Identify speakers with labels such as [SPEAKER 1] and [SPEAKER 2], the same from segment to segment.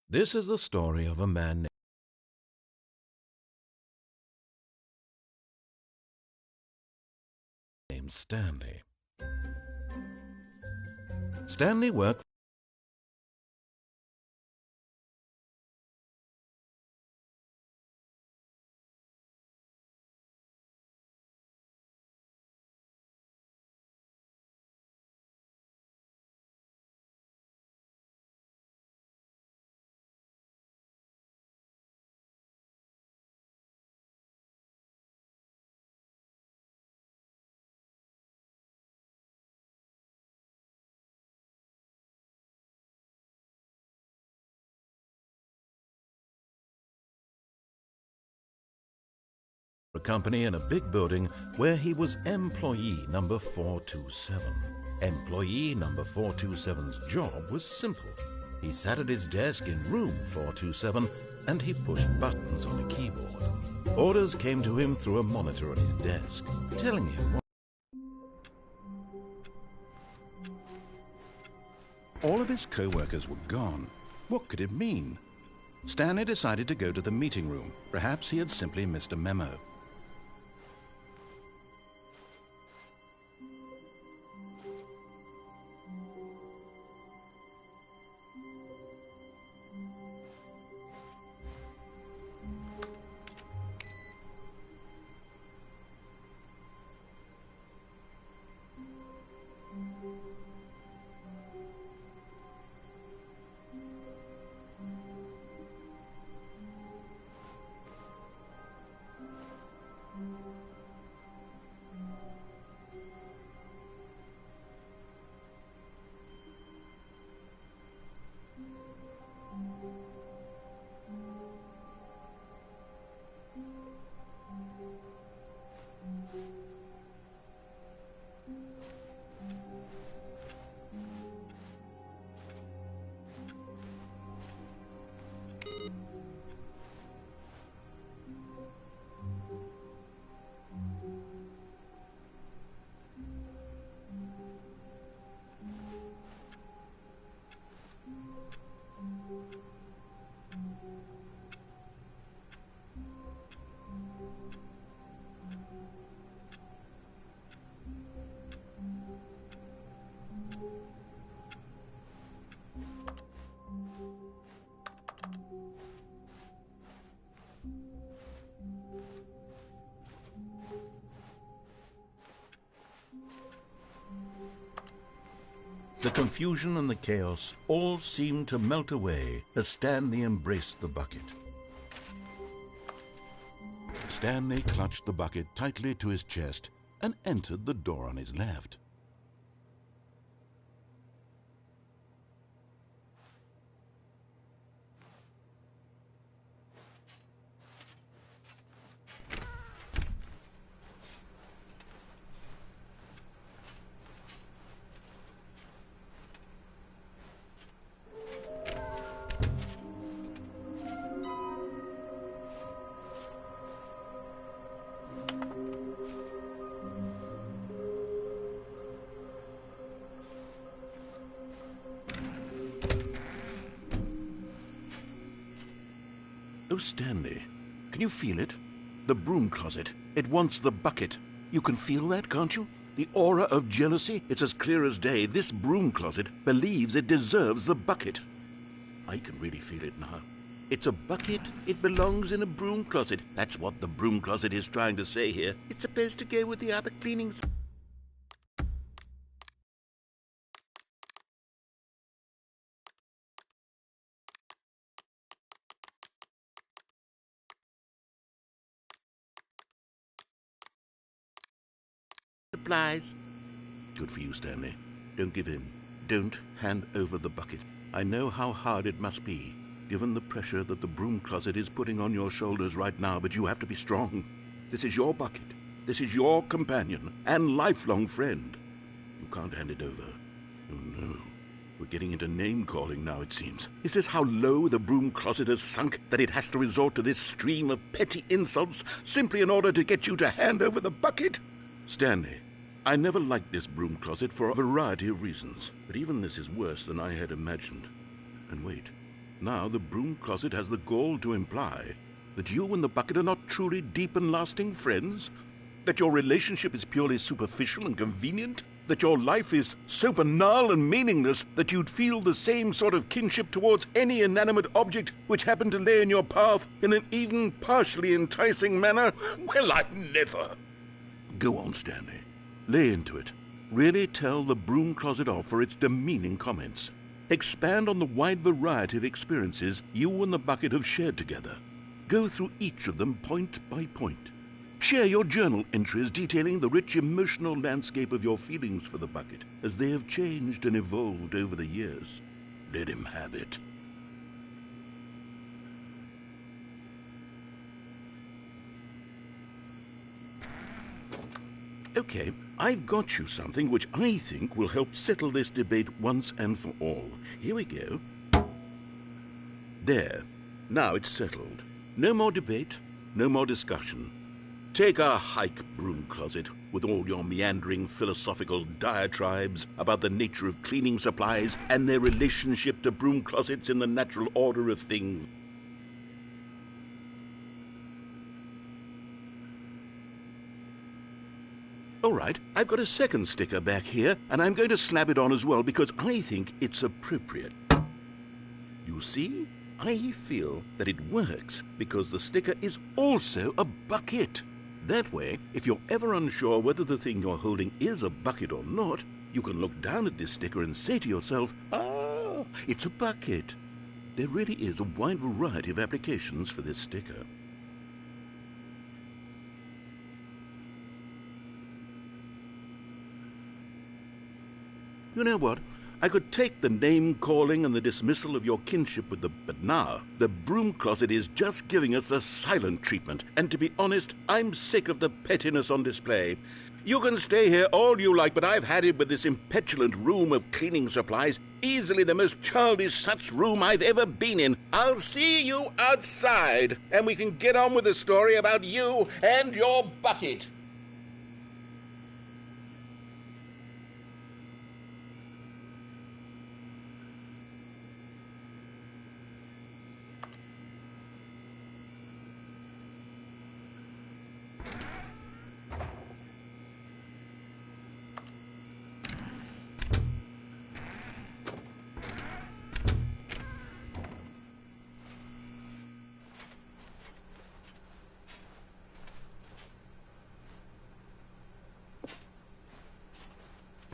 [SPEAKER 1] This is the story of a man named Stanley. Stanley worked for a company in a big building where he was employee number 427. Employee number 427's job was simple. He sat at his desk in room 427 and he pushed buttons on a keyboard. Orders came to him through a monitor on his desk, telling him what. All of his co-workers were gone. What could it mean? Stanley decided to go to the meeting room. Perhaps he had simply missed a memo. The confusion and the chaos all seemed to melt away as Stanley embraced the bucket. Stanley clutched the bucket tightly to his chest and entered the door on his left. Oh, Stanley, can you feel it? The broom closet. It wants the bucket. You can feel that, can't you? The aura of jealousy, it's as clear as day. This broom closet believes it deserves the bucket. I can really feel it now. It's a bucket. It belongs in a broom closet. That's what the broom closet is trying to say here. It's supposed to go with the other cleaning supplies. Good for you, Stanley. Don't give in. Don't hand over the bucket. I know how hard it must be, given the pressure that the broom closet is putting on your shoulders right now, but you have to be strong. This is your bucket. This is your companion and lifelong friend. You can't hand it over. Oh, no. We're getting into name-calling now, it seems. Is this how low the broom closet has sunk, that it has to resort to this stream of petty insults simply in order to get you to hand over the bucket? Stanley, I never liked this broom closet for a variety of reasons, but even this is worse than I had imagined. And wait, now the broom closet has the gall to imply that you and the bucket are not truly deep and lasting friends? That your relationship is purely superficial and convenient? That your life is so banal and meaningless that you'd feel the same sort of kinship towards any inanimate object which happened to lay in your path in an even partially enticing manner? Well, I never. Go on, Stanley. Lay into it. Really tell the broom closet off for its demeaning comments. Expand on the wide variety of experiences you and the bucket have shared together. Go through each of them point by point. Share your journal entries detailing the rich emotional landscape of your feelings for the bucket as they have changed and evolved over the years. Let him have it. Okay, I've got you something which I think will help settle this debate once and for all. Here we go. There. Now it's settled. No more debate, no more discussion. Take a hike, broom closet, with all your meandering philosophical diatribes about the nature of cleaning supplies and their relationship to broom closets in the natural order of things. All right, I've got a second sticker back here, and I'm going to slap it on as well because I think it's appropriate. You see? I feel that it works because the sticker is also a bucket. That way, if you're ever unsure whether the thing you're holding is a bucket or not, you can look down at this sticker and say to yourself, "Ah, it's a bucket." There really is a wide variety of applications for this sticker. You know what? I could take the name-calling and the dismissal of your kinship with but now, the broom closet is just giving us the silent treatment, and to be honest, I'm sick of the pettiness on display. You can stay here all you like, but I've had it with this impetulant room of cleaning supplies, easily the most childish such room I've ever been in. I'll see you outside, and we can get on with the story about you and your bucket.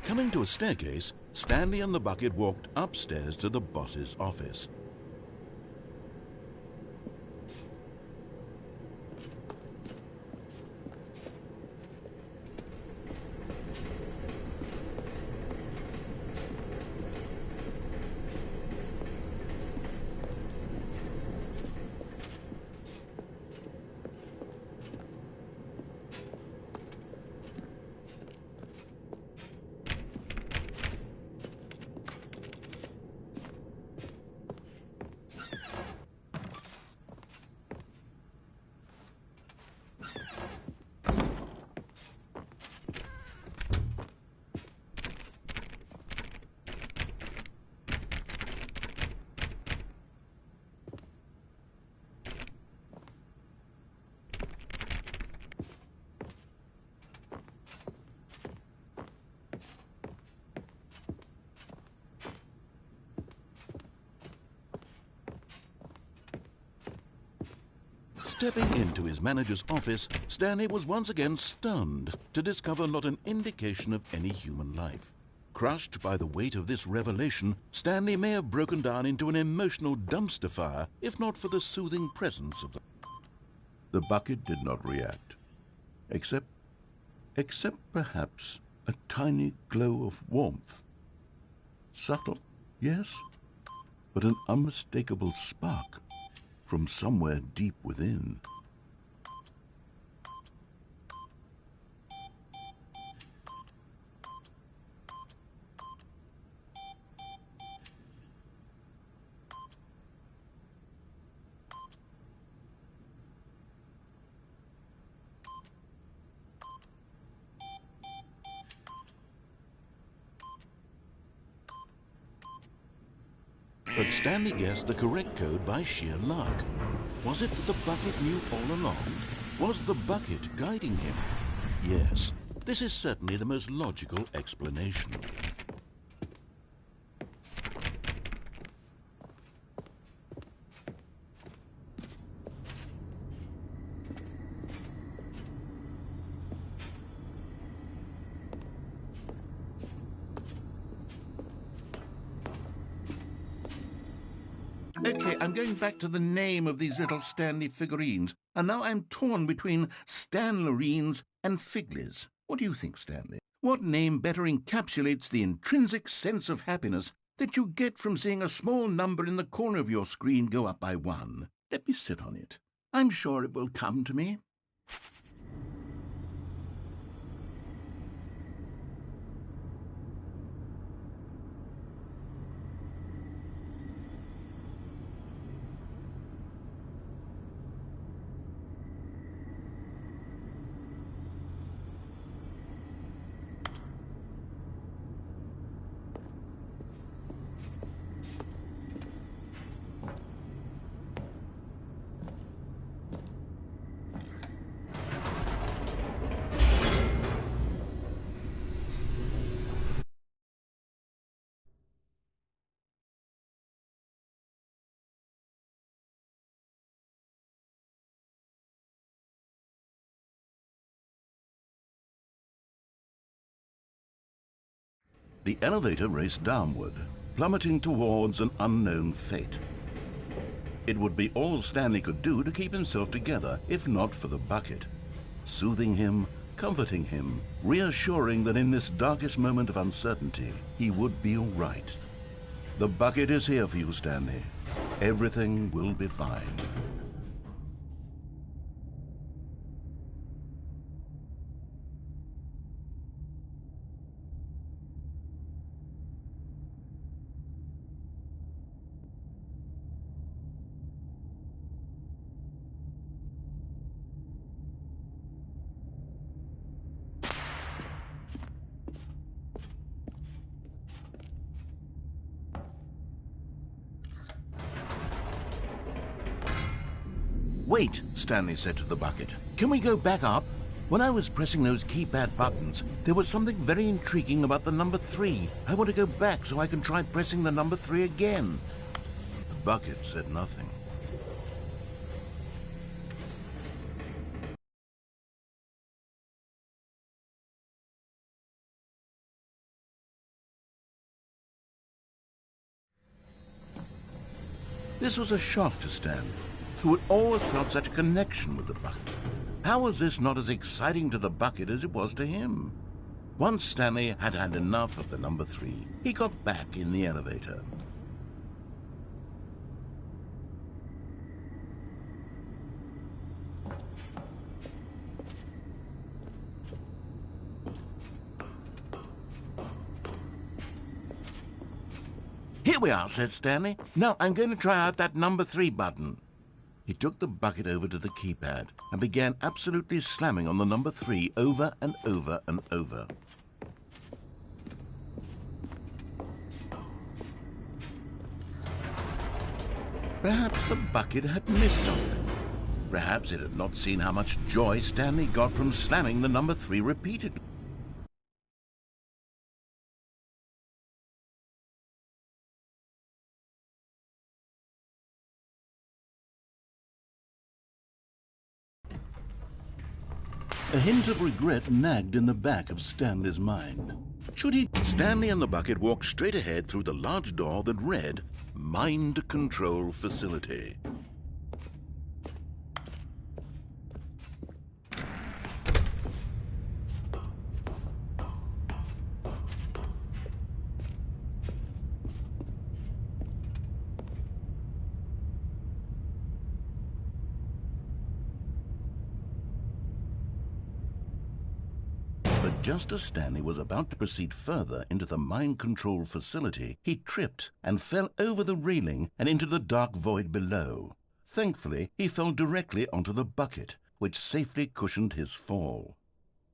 [SPEAKER 1] Coming to a staircase, Stanley and the bucket walked upstairs to the boss's office. Stepping into his manager's office, Stanley was once again stunned to discover not an indication of any human life. Crushed by the weight of this revelation, Stanley may have broken down into an emotional dumpster fire if not for the soothing presence of the bucket did not react, except perhaps a tiny glow of warmth. Subtle, yes, but an unmistakable spark from somewhere deep within. But Stanley guessed the correct code by sheer luck. Was it that the bucket knew all along? Was the bucket guiding him? Yes, this is certainly the most logical explanation. Okay, I'm going back to the name of these little Stanley figurines, and now I'm torn between Stanlerines and Figlies. What do you think, Stanley? What name better encapsulates the intrinsic sense of happiness that you get from seeing a small number in the corner of your screen go up by 1? Let me sit on it. I'm sure it will come to me. The elevator raced downward, plummeting towards an unknown fate. It would be all Stanley could do to keep himself together, if not for the bucket. Soothing him, comforting him, reassuring that in this darkest moment of uncertainty, he would be all right. The bucket is here for you, Stanley. Everything will be fine. Wait, Stanley said to the bucket. Can we go back up? When I was pressing those keypad buttons, there was something very intriguing about the number 3. I want to go back so I can try pressing the number 3 again. The bucket said nothing. This was a shock to Stanley, who had always felt such a connection with the bucket. How was this not as exciting to the bucket as it was to him? Once Stanley had had enough of the number 3, he got back in the elevator. Here we are, said Stanley. Now I'm going to try out that number 3 button. He took the bucket over to the keypad and began absolutely slamming on the number 3 over and over and over. Perhaps the bucket had missed something. Perhaps it had not seen how much joy Stanley got from slamming the number 3 repeatedly. A hint of regret nagged in the back of Stanley's mind. Should he? Stanley and the bucket walked straight ahead through the large door that read, Mind Control Facility. But just as Stanley was about to proceed further into the mind control facility, he tripped and fell over the railing and into the dark void below. Thankfully, he fell directly onto the bucket, which safely cushioned his fall.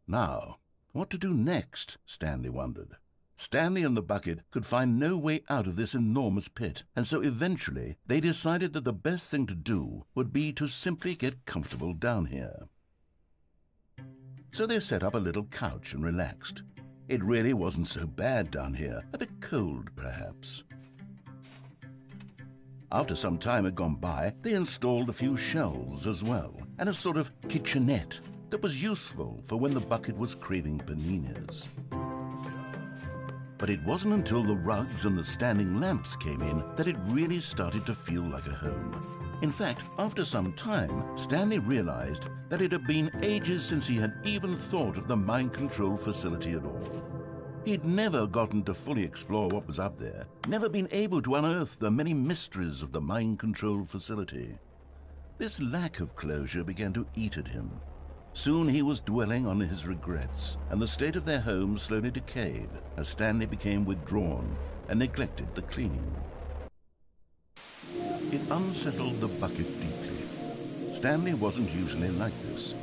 [SPEAKER 1] Now, what to do next? Stanley wondered. Stanley and the bucket could find no way out of this enormous pit, and so eventually they decided that the best thing to do would be to simply get comfortable down here. So they set up a little couch and relaxed. It really wasn't so bad down here, a bit cold perhaps. After some time had gone by, they installed a few shelves as well, and a sort of kitchenette that was useful for when the bucket was craving paninis. But it wasn't until the rugs and the standing lamps came in that it really started to feel like a home. In fact, after some time, Stanley realized that it had been ages since he had even thought of the mind control facility at all. He'd never gotten to fully explore what was up there, never been able to unearth the many mysteries of the mind control facility. This lack of closure began to eat at him. Soon he was dwelling on his regrets, and the state of their home slowly decayed as Stanley became withdrawn and neglected the cleaning. It unsettled the bucket deeply. Stanley wasn't usually like this.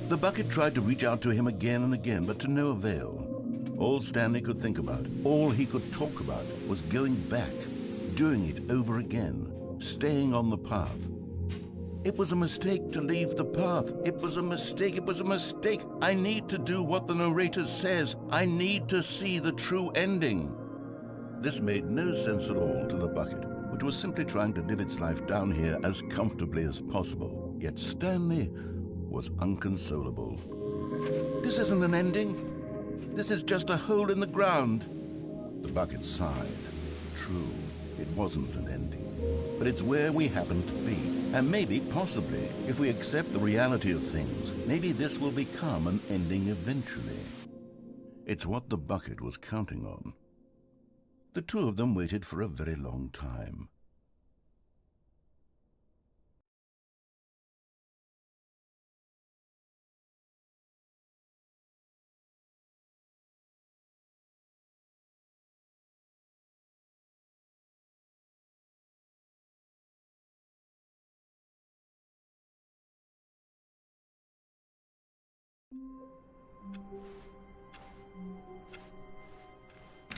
[SPEAKER 1] The bucket tried to reach out to him again and again, but to no avail. All Stanley could think about, all he could talk about, was going back, doing it over again, staying on the path. It was a mistake to leave the path. It was a mistake. It was a mistake. I need to do what the narrator says. I need to see the true ending. This made no sense at all to the bucket, which was simply trying to live its life down here as comfortably as possible. Yet Stanley was unconsolable. This isn't an ending. This is just a hole in the ground. The bucket sighed. True, it wasn't an ending. But it's where we happen to be. And maybe, possibly, if we accept the reality of things, maybe this will become an ending eventually. It's what the bucket was counting on. The two of them waited for a very long time.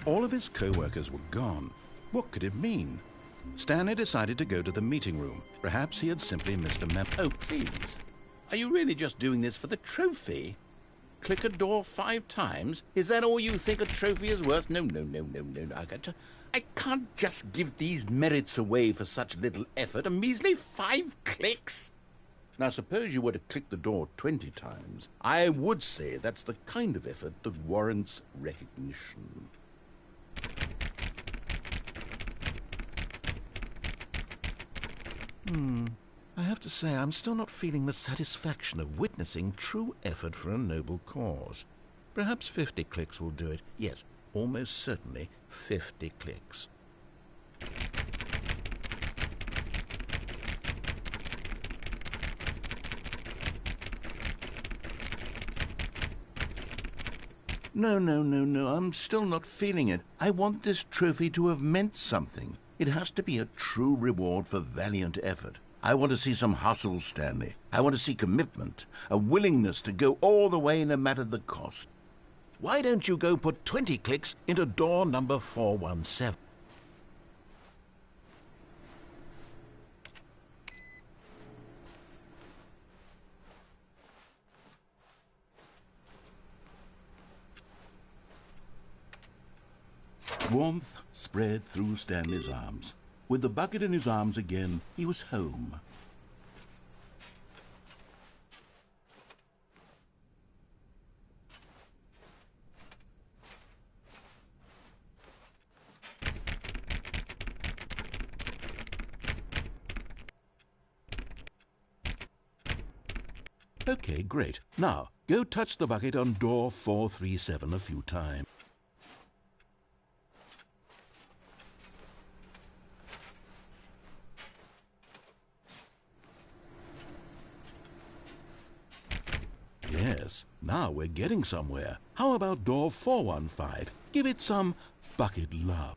[SPEAKER 1] All of his co-workers were gone. What could it mean? Stanley decided to go to the meeting room. Perhaps he had simply missed a memo. Oh, please. Are you really just doing this for the trophy? Click a door 5 times? Is that all you think a trophy is worth? No. I can't just give these merits away for such little effort. A measly 5 clicks? Now, suppose you were to click the door 20 times. I would say that's the kind of effort that warrants recognition. I have to say, I'm still not feeling the satisfaction of witnessing true effort for a noble cause. Perhaps 50 clicks will do it. Yes, almost certainly 50 clicks. No, I'm still not feeling it. I want this trophy to have meant something. It has to be a true reward for valiant effort. I want to see some hustle, Stanley. I want to see commitment, a willingness to go all the way no matter the cost. Why don't you go put 20 clicks into door number 417? Warmth spread through Stanley's arms. With the bucket in his arms again, he was home. Okay, great. Now, go touch the bucket on door 437 a few times. Yes, now we're getting somewhere. How about door 415? Give it some bucket love.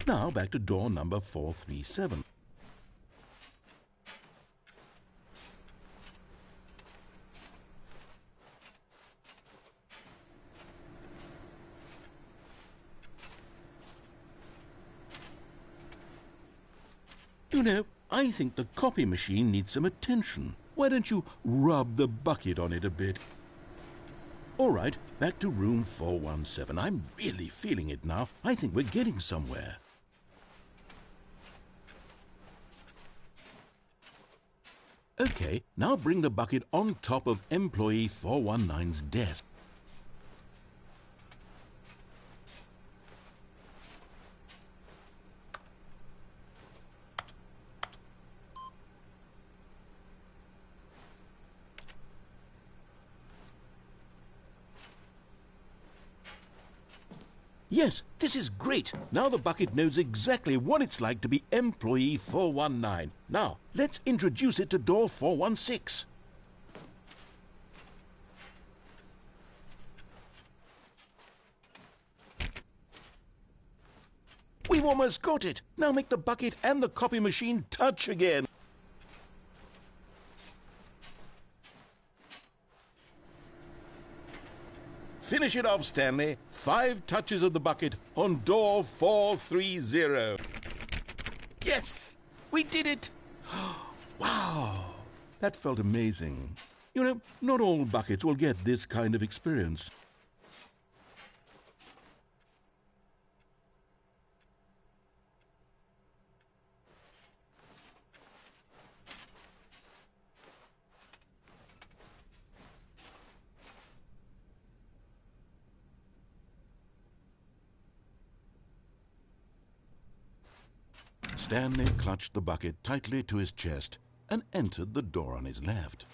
[SPEAKER 1] Now back to door number 437. You know, I think the copy machine needs some attention. Why don't you rub the bucket on it a bit? All right, back to room 417. I'm really feeling it now. I think we're getting somewhere. Okay, now bring the bucket on top of employee 419's desk. Yes, this is great. Now the bucket knows exactly what it's like to be employee 419. Now, let's introduce it to door 416. We've almost got it. Now make the bucket and the copy machine touch again. Finish it off, Stanley. 5 touches of the bucket on door 430. Yes! We did it! Wow! That felt amazing. You know, not all buckets will get this kind of experience. Stanley clutched the bucket tightly to his chest and entered the door on his left.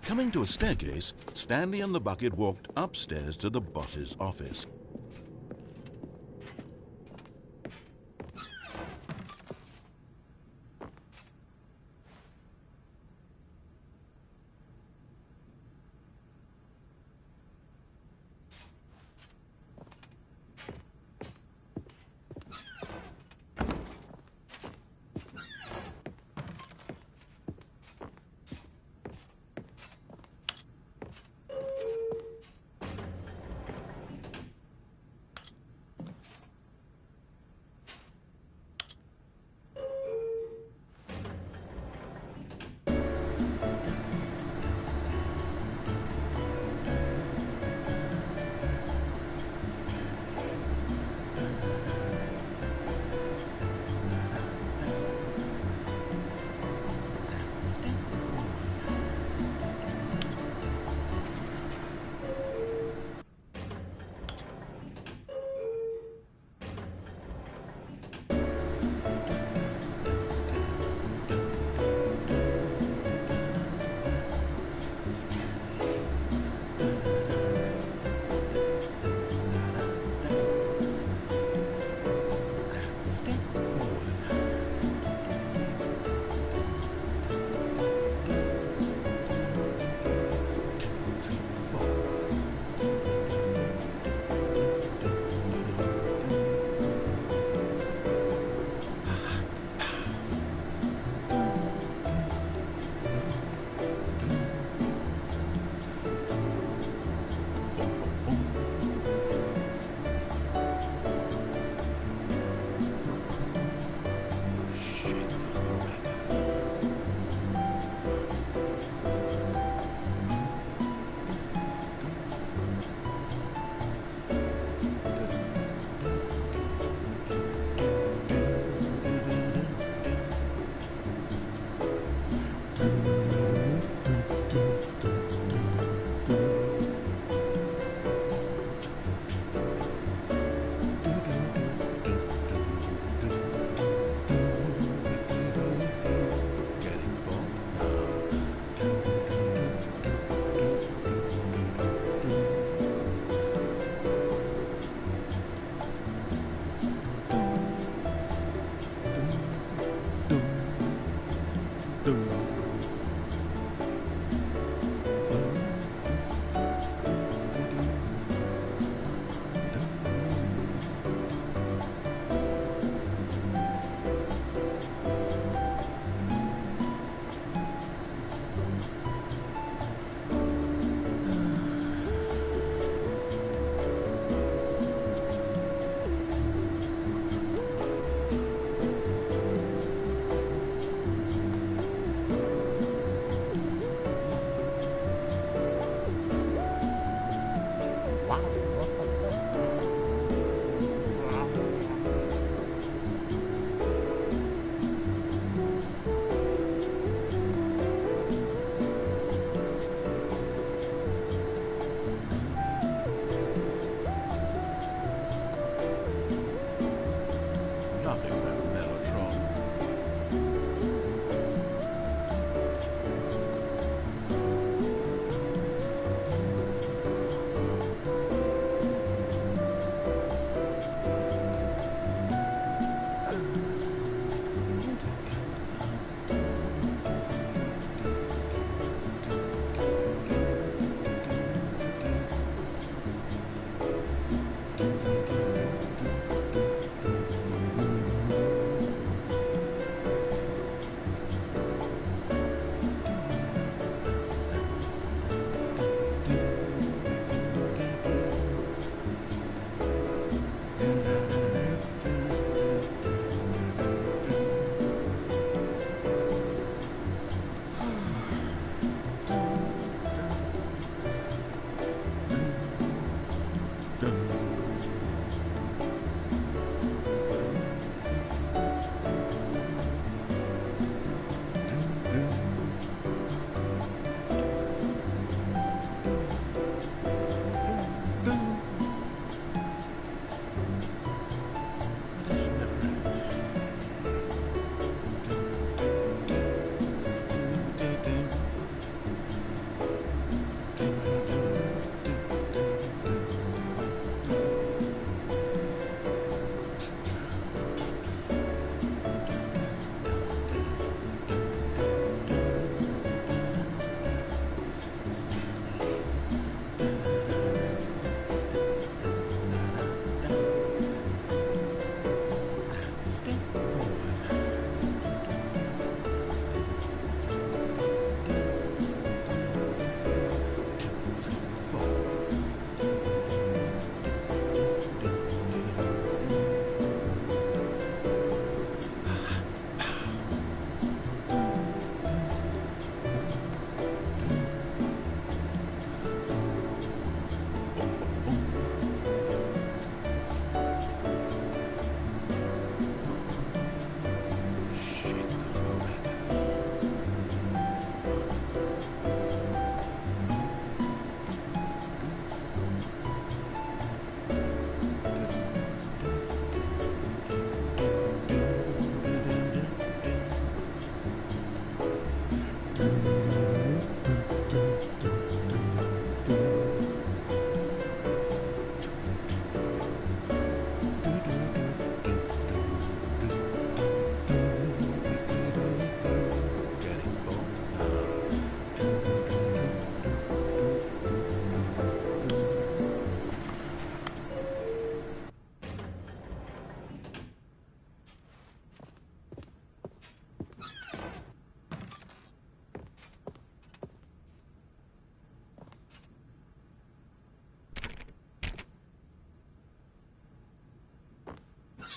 [SPEAKER 1] Coming to a staircase, Stanley and the bucket walked upstairs to the boss's office.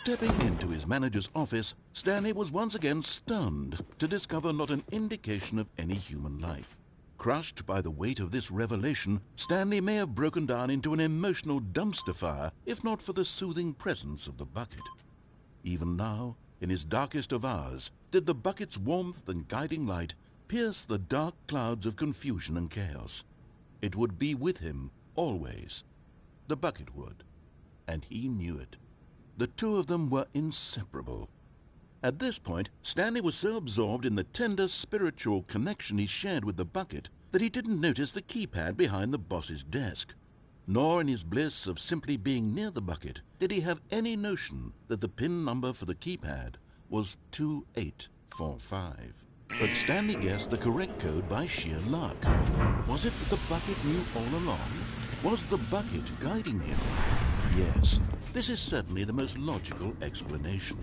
[SPEAKER 1] Stepping into his manager's office, Stanley was once again stunned to discover not an indication of any human life. Crushed by the weight of this revelation, Stanley may have broken down into an emotional dumpster fire if not for the soothing presence of the bucket. Even now, in his darkest of hours, did the bucket's warmth and guiding light pierce the dark clouds of confusion and chaos. It would be with him always. The bucket would, and he knew it. The two of them were inseparable. At this point, Stanley was so absorbed in the tender spiritual connection he shared with the bucket that he didn't notice the keypad behind the boss's desk. Nor in his bliss of simply being near the bucket did he have any notion that the PIN number for the keypad was 2845. But Stanley guessed the correct code by sheer luck. Was it that the bucket knew all along? Was the bucket guiding him? Yes, this is certainly the most logical explanation.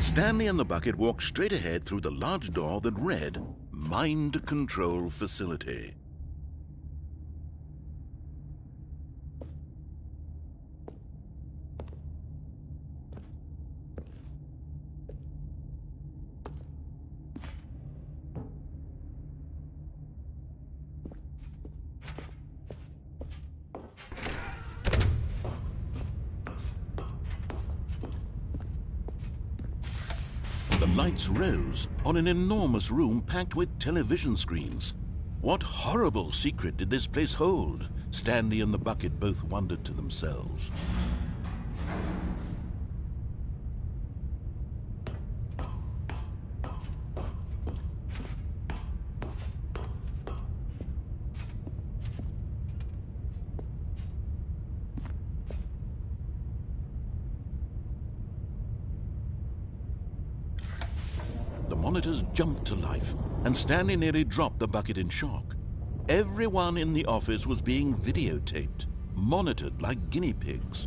[SPEAKER 1] Stanley and the bucket walked straight ahead through the large door that read, Mind Control Facility. The lights rose on an enormous room packed with television screens. What horrible secret did this place hold? Stanley and the bucket both wondered to themselves. The monitors jumped to life, and Stanley nearly dropped the bucket in shock. Everyone in the office was being videotaped, monitored like guinea pigs.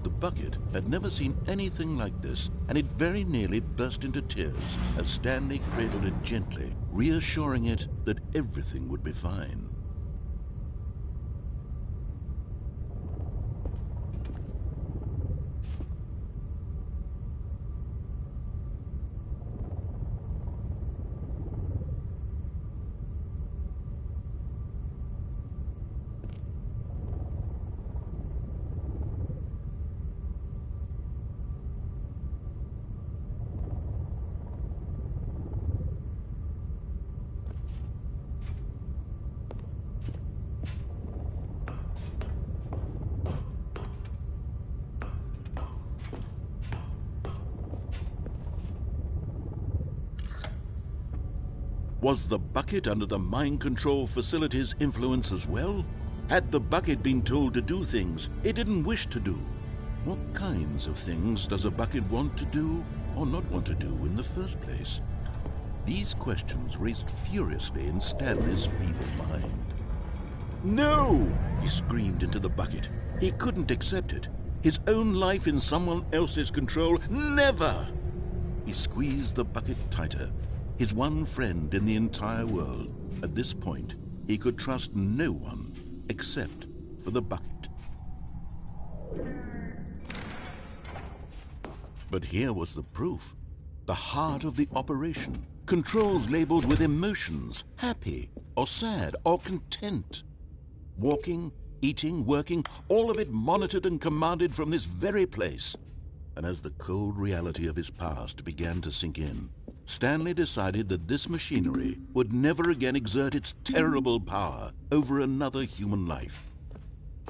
[SPEAKER 1] The bucket had never seen anything like this, and it very nearly burst into tears as Stanley cradled it gently, reassuring it that everything would be fine. Was the bucket under the mind control facility's influence as well? Had the bucket been told to do things it didn't wish to do? What kinds of things does a bucket want to do or not want to do in the first place? These questions raced furiously in Stanley's feeble mind. No! He screamed into the bucket. He couldn't accept it. His own life in someone else's control, never! He squeezed the bucket tighter. His one friend in the entire world. At this point, he could trust no one except for the bucket. But here was the proof. The heart of the operation. Controls labeled with emotions, happy or sad or content. Walking, eating, working, all of it monitored and commanded from this very place. And as the cold reality of his past began to sink in, Stanley decided that this machinery would never again exert its terrible power over another human life.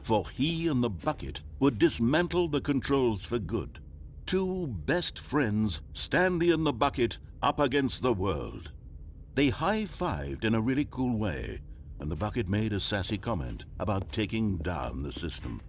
[SPEAKER 1] For he and the bucket would dismantle the controls for good. Two best friends, Stanley and the bucket, up against the world. They high-fived in a really cool way, and the bucket made a sassy comment about taking down the system.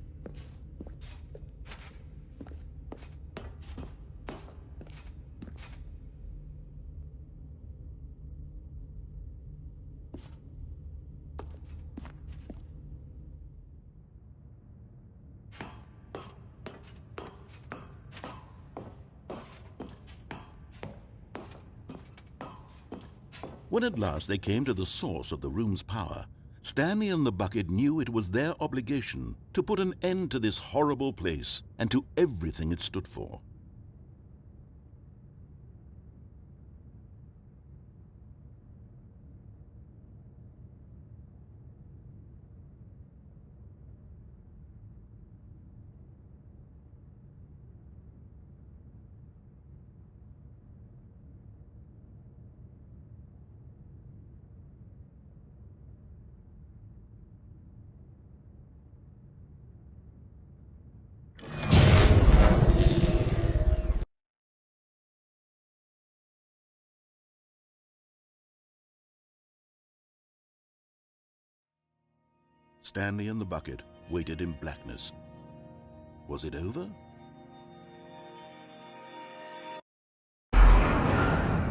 [SPEAKER 1] When at last they came to the source of the room's power, Stanley and the bucket knew it was their obligation to put an end to this horrible place and to everything it stood for. Stanley and the bucket waited in blackness. Was it over?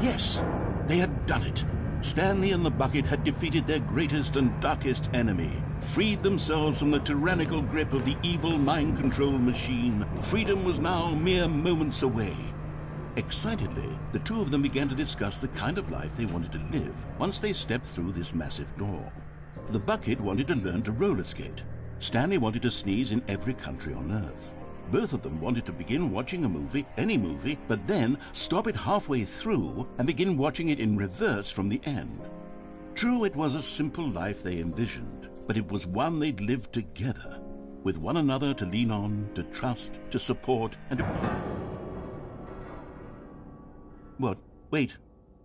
[SPEAKER 1] Yes, they had done it. Stanley and the bucket had defeated their greatest and darkest enemy, freed themselves from the tyrannical grip of the evil mind control machine. Freedom was now mere moments away. Excitedly, the two of them began to discuss the kind of life they wanted to live once they stepped through this massive door. The bucket wanted to learn to roller skate. Stanley wanted to sneeze in every country on Earth. Both of them wanted to begin watching a movie, any movie, but then stop it halfway through and begin watching it in reverse from the end. True, it was a simple life they envisioned, but it was one they'd lived together, with one another to lean on, to trust, to support, and to... What? Wait.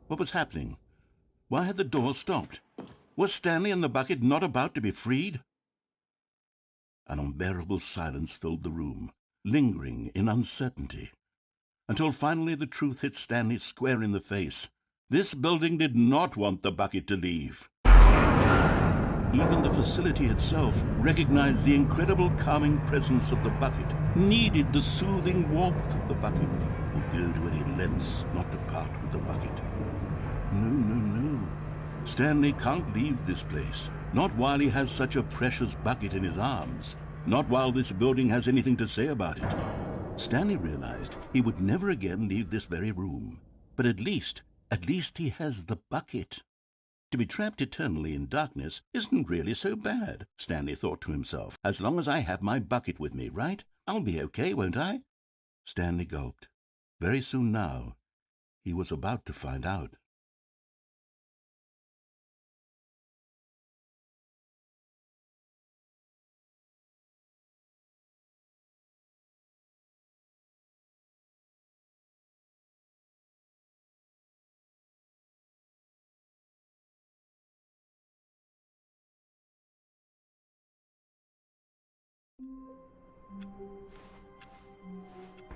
[SPEAKER 1] What was happening? Why had the door stopped? Was Stanley and the bucket not about to be freed? An unbearable silence filled the room, lingering in uncertainty, until finally the truth hit Stanley square in the face. This building did not want the bucket to leave. Even the facility itself recognized the incredible calming presence of the bucket, needed the soothing warmth of the bucket, would go to any lengths not to part with the bucket. No. Stanley can't leave this place, not while he has such a precious bucket in his arms, not while this building has anything to say about it. Stanley realized he would never again leave this very room, but at least he has the bucket. To be trapped eternally in darkness isn't really so bad, Stanley thought to himself. As long as I have my bucket with me, right? I'll be okay, won't I? Stanley gulped. Very soon now, he was about to find out.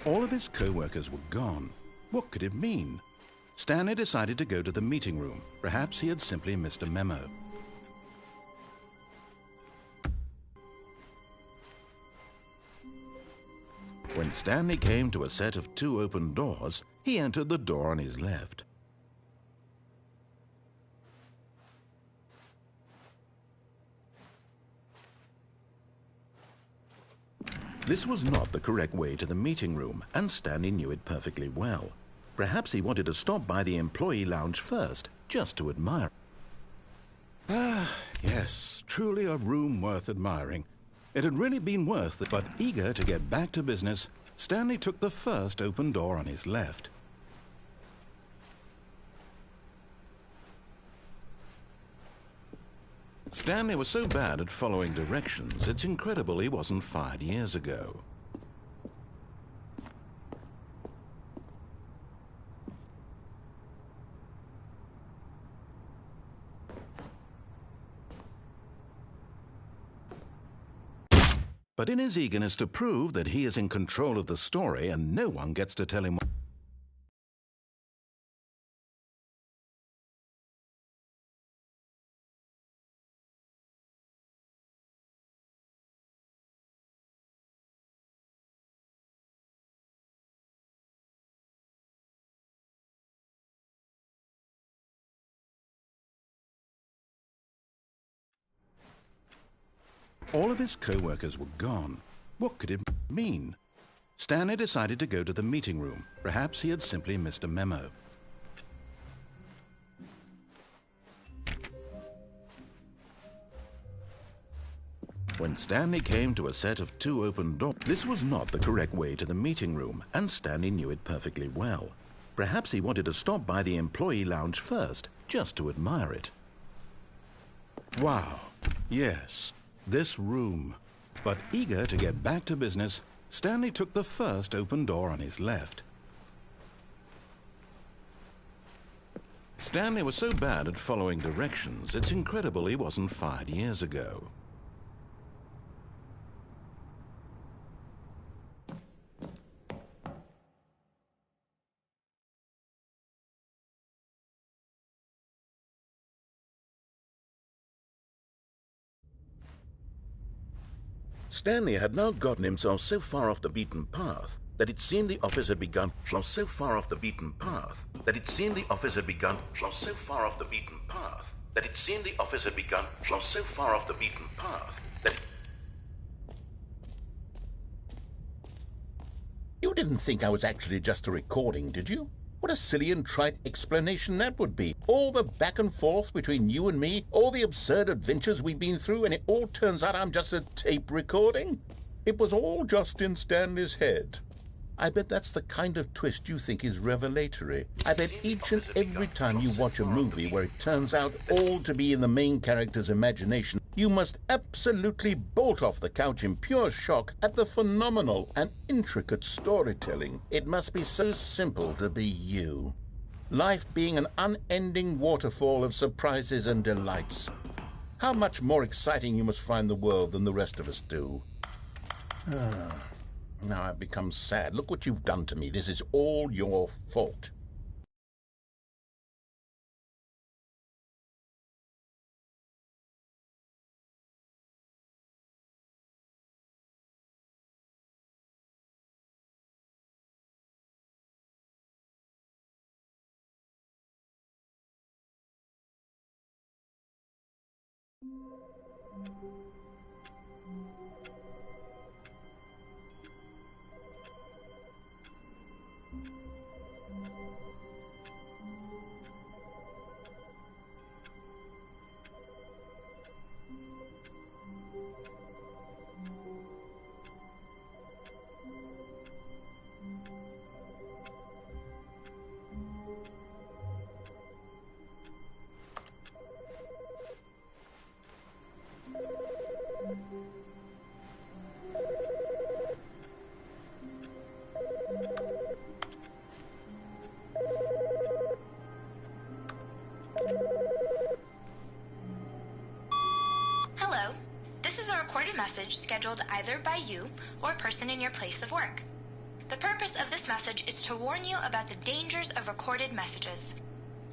[SPEAKER 1] All of his co-workers were gone. What could it mean? Stanley decided to go to the meeting room. Perhaps he had simply missed a memo. When Stanley came to a set of 2 open doors, he entered the door on his left. This was not the correct way to the meeting room, and Stanley knew it perfectly well. Perhaps he wanted to stop by the employee lounge first, just to admire. Ah, yes, truly a room worth admiring. It had really been worth it, but eager to get back to business, Stanley took the first open door on his left. Stanley was so bad at following directions, it's incredible he wasn't fired years ago. But in his eagerness to prove that he is in control of the story and no one gets to tell him what... All of his co-workers were gone. What could it mean? Stanley decided to go to the meeting room. Perhaps he had simply missed a memo. When Stanley came to a set of 2 open doors, this was not the correct way to the meeting room, and Stanley knew it perfectly well. Perhaps he wanted to stop by the employee lounge first, just to admire it. Wow, yes, this room. But eager to get back to business, Stanley took the first open door on his left. Stanley was so bad at following directions, it's incredible he wasn't fired years ago. Stanley had now gotten himself so far off the beaten path that it seemed the office had begun so far off the beaten path that it seemed the office had begun so far off the beaten path that it seemed the office had begun so far off the beaten path that You didn't think I was actually just a recording, did you? What a silly and trite explanation that would be. All the back and forth between you and me, all the absurd adventures we've been through, and it all turns out I'm just a tape recording? It was all just in Stanley's head. I bet that's the kind of twist you think is revelatory. I bet each and every time you watch a movie where it turns out all to be in the main character's imagination, you must absolutely bolt off the couch in pure shock at the phenomenal and intricate storytelling. It must be so simple to be you. Life being an unending waterfall of surprises and delights. How much more exciting you must find the world than the rest of us do. Now I've become sad. Look what you've done to me. This is all your fault.
[SPEAKER 2] Hello. This is a recorded message scheduled either by you or a person in your place of work. The purpose of this message is to warn you about the dangers of recorded messages.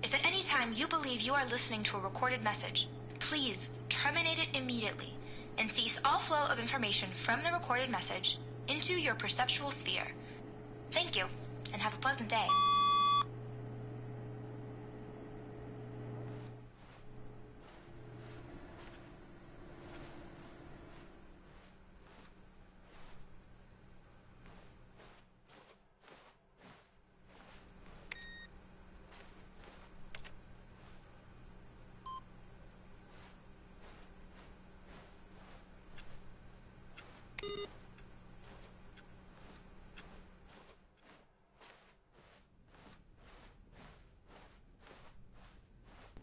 [SPEAKER 2] If at any time you believe you are listening to a recorded message, please terminate it immediately and cease all flow of information from the recorded message into your perceptual sphere. Thank you, and have a pleasant day.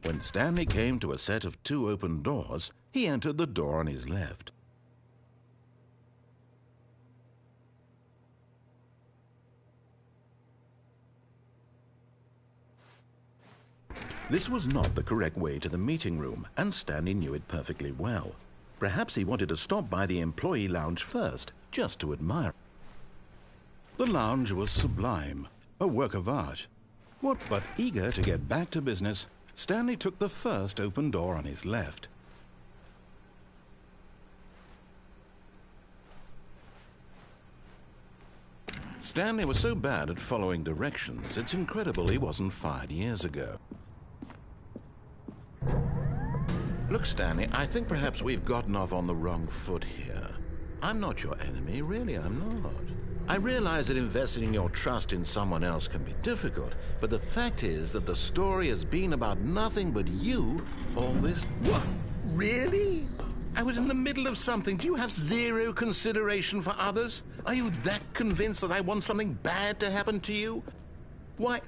[SPEAKER 1] When Stanley came to a set of 2 open doors, he entered the door on his left. This was not the correct way to the meeting room, and Stanley knew it perfectly well. Perhaps he wanted to stop by the employee lounge first, just to admire. The lounge was sublime, a work of art. But eager to get back to business, Stanley took the first open door on his left. Stanley was so bad at following directions, it's incredible he wasn't fired years ago. Look, Stanley, I think perhaps we've gotten off on the wrong foot here. I'm not your enemy, really, I'm not. I realize that investing your trust in someone else can be difficult, but the fact is that the story has been about nothing but you all this...
[SPEAKER 3] What? Really?
[SPEAKER 1] I was in the middle of something. Do you have zero consideration for others? Are you that convinced that I want something bad to happen to you? Why,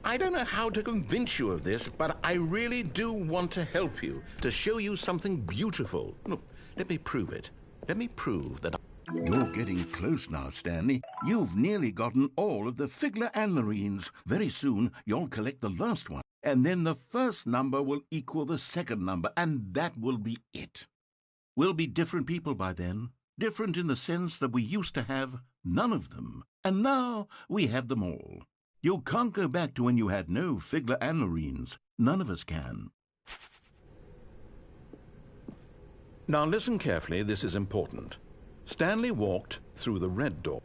[SPEAKER 1] I don't know how to convince you of this, but I really do want to help you, to show you something beautiful. Look, let me prove it. Let me prove that You're getting close now, Stanley. You've nearly gotten all of the Figler and Marines. Very soon, you'll collect the last one. And then the first number will equal the second number, and that will be it. We'll be different people by then. Different in the sense that we used to have none of them. And now we have them all. You can't go back to when you had no Figler and Marines. None of us can. Now listen carefully, this is important. Stanley walked through the red door.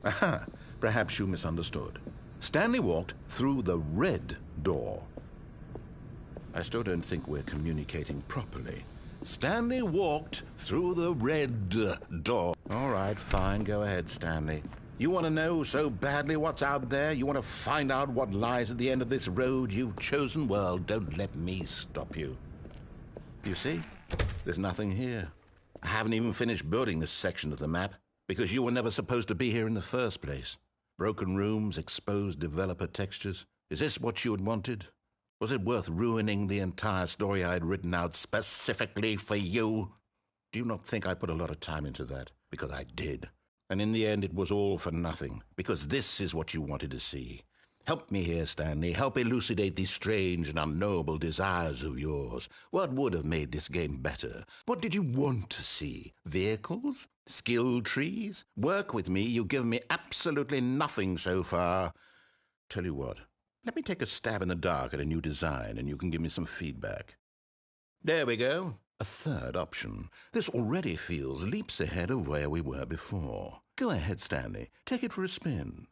[SPEAKER 1] Aha, perhaps you misunderstood. Stanley walked through the red door. I still don't think we're communicating properly. Stanley walked through the red door. All right, fine, go ahead, Stanley. You want to know so badly what's out there? You want to find out what lies at the end of this road you've chosen? Well, don't let me stop you. You see, there's nothing here. I haven't even finished building this section of the map because you were never supposed to be here in the first place. Broken rooms, exposed developer textures. Is this what you had wanted? Was it worth ruining the entire story I had written out specifically for you? Do you not think I put a lot of time into that? Because I did. And in the end, it was all for nothing, because this is what you wanted to see. Help me here, Stanley. Help elucidate these strange and unknowable desires of yours. What would have made this game better? What did you want to see? Vehicles? Skill trees? Work with me. You've given me absolutely nothing so far. Tell you what, let me take a stab in the dark at a new design, and you can give me some feedback. There we go. A third option. This already feels leaps ahead of where we were before. Go ahead, Stanley. Take it for a spin.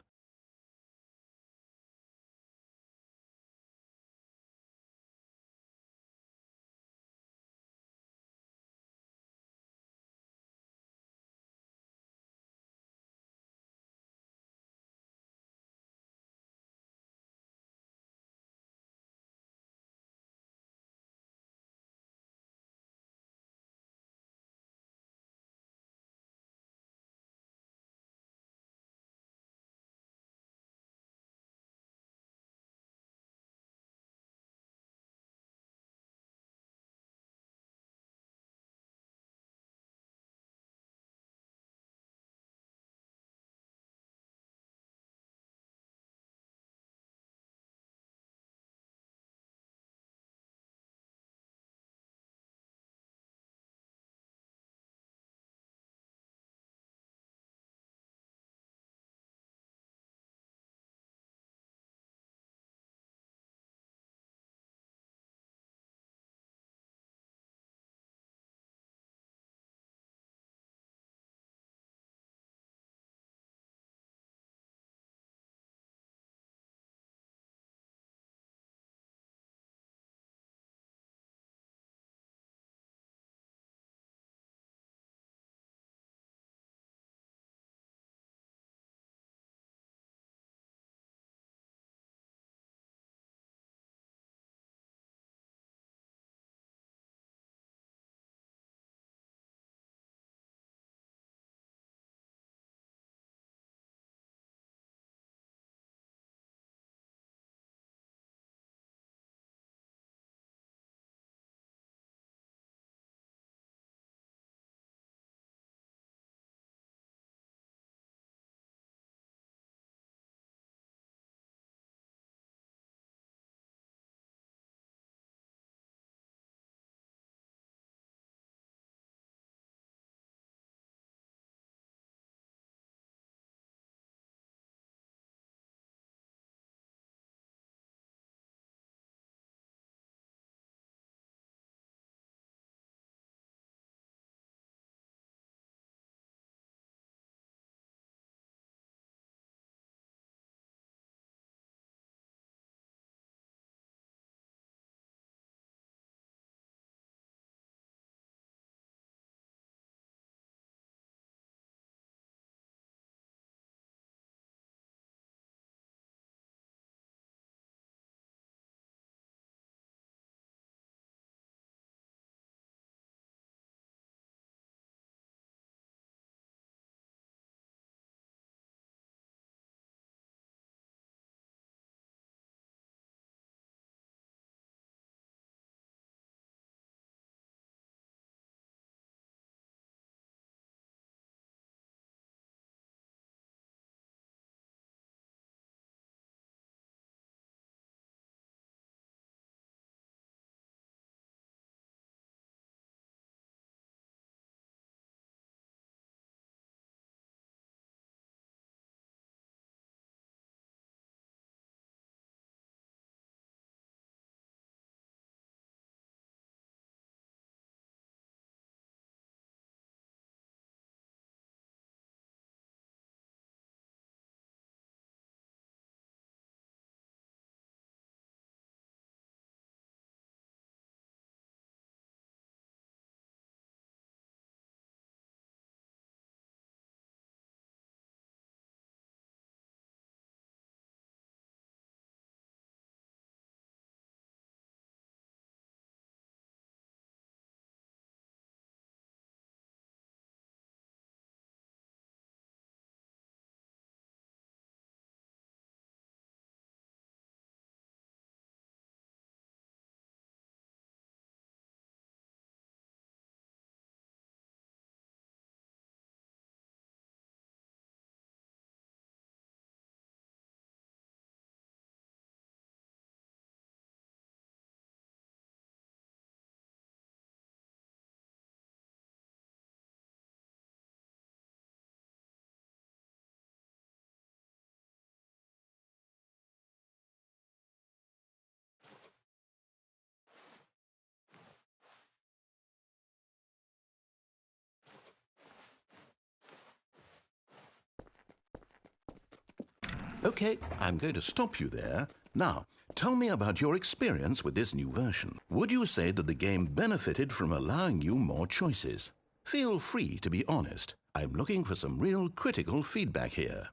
[SPEAKER 1] Okay, I'm going to stop you there. Now, tell me about your experience with this new version. Would you say that the game benefited from allowing you more choices? Feel free to be honest. I'm looking for some real critical feedback here.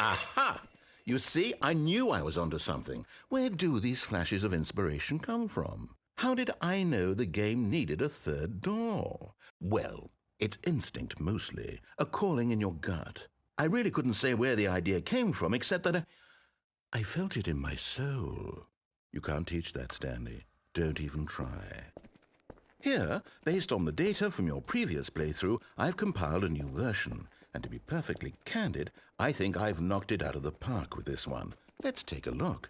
[SPEAKER 1] Aha! You see, I knew I was onto something. Where do these flashes of inspiration come from? How did I know the game needed a third door? Well, it's instinct mostly, a calling in your gut. I really couldn't say where the idea came from, except that I felt it in my soul. You can't teach that, Stanley. Don't even try. Here, based on the data from your previous playthrough, I've compiled a new version. And to be perfectly candid, I think I've knocked it out of the park with this one. Let's take a look.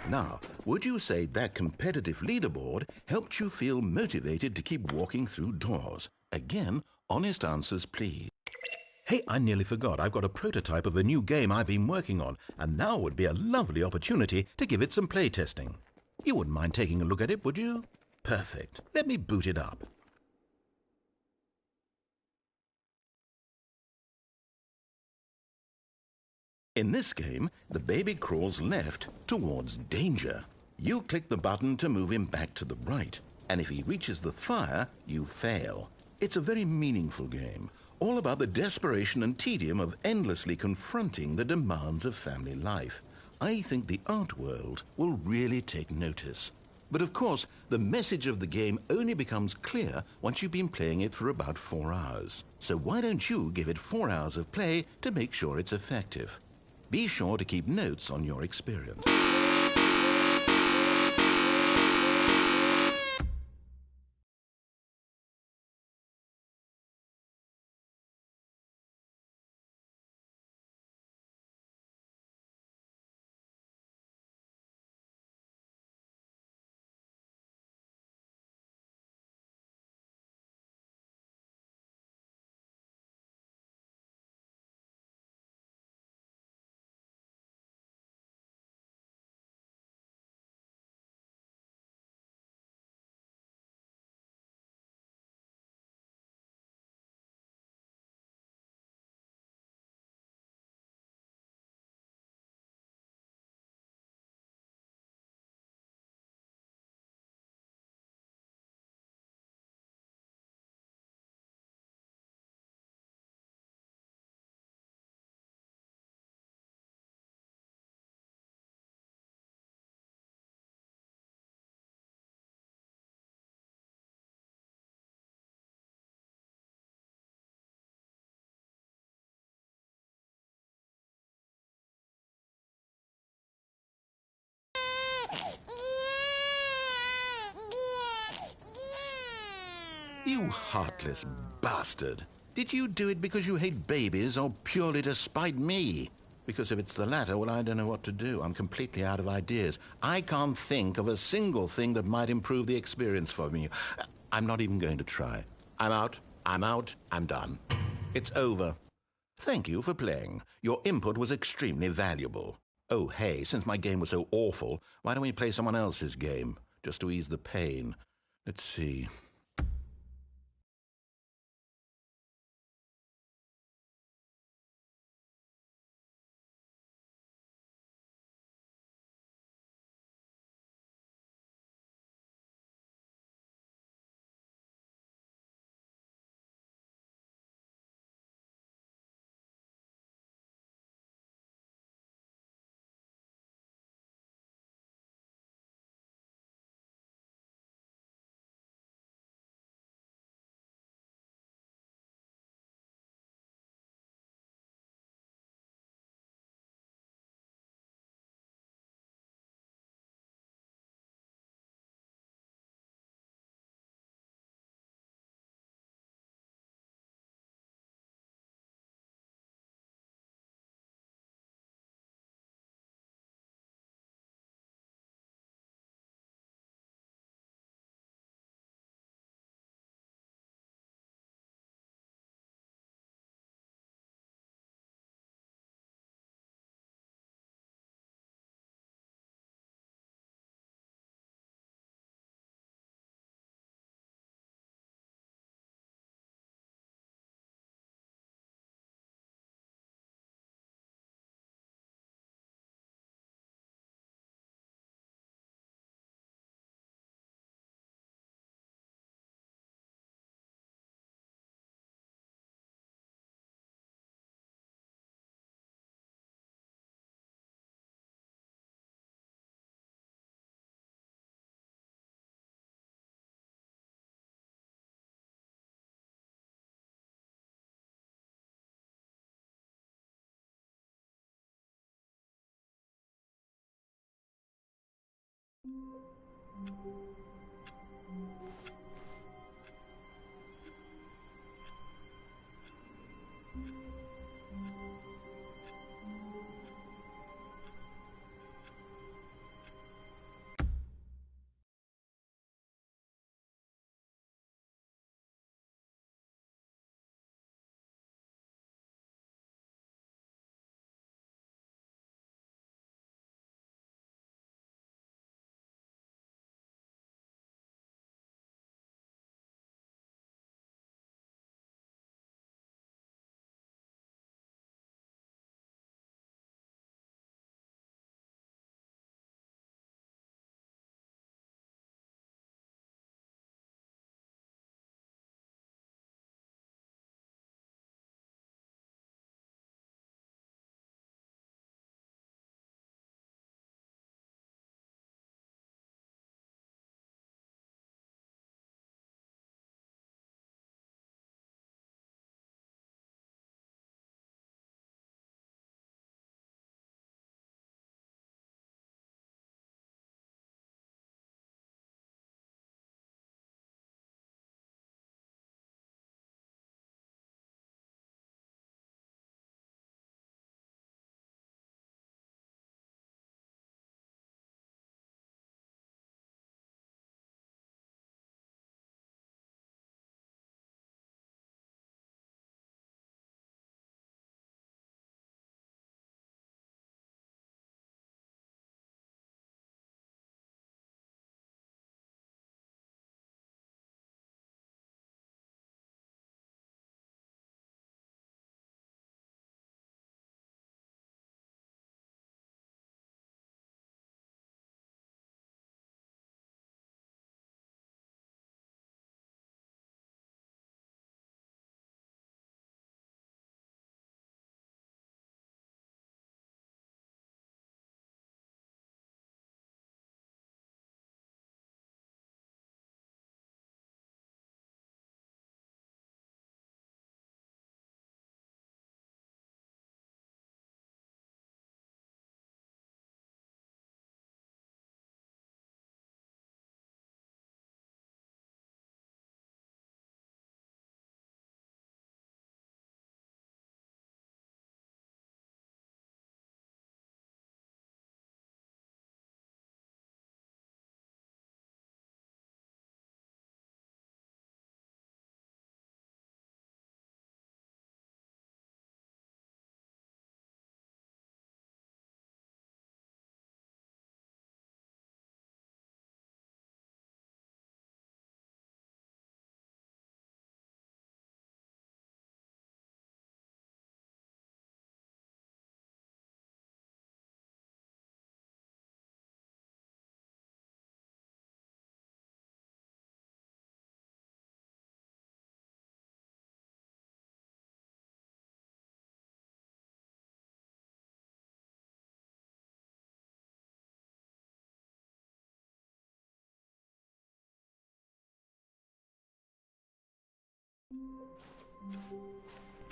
[SPEAKER 1] Now, would you say that competitive leaderboard helped you feel motivated to keep walking through doors? Again, honest answers, please. Hey, I nearly forgot. I've got a prototype of a new game I've been working on, and now would be a lovely opportunity to give it some playtesting. You wouldn't mind taking a look at it, would you? Perfect. Let me boot it up. In this game, the baby crawls left towards danger. You click the button to move him back to the right, and if he reaches the fire, you fail. It's a very meaningful game, all about the desperation and tedium of endlessly confronting the demands of family life. I think the art world will really take notice. But of course, the message of the game only becomes clear once you've been playing it for about 4 hours. So why don't you give it 4 hours of play to make sure it's effective? Be sure to keep notes on your experience. You heartless bastard. Did you do it because you hate babies or purely to spite me? Because if it's the latter, well, I don't know what to do. I'm completely out of ideas. I can't think of a single thing that might improve the experience for me. I'm not even going to try. I'm out. I'm done. It's over. Thank you for playing. Your input was extremely valuable. Oh, hey, since my game was so awful, why don't we play someone else's game? Just to ease the pain. Let's see.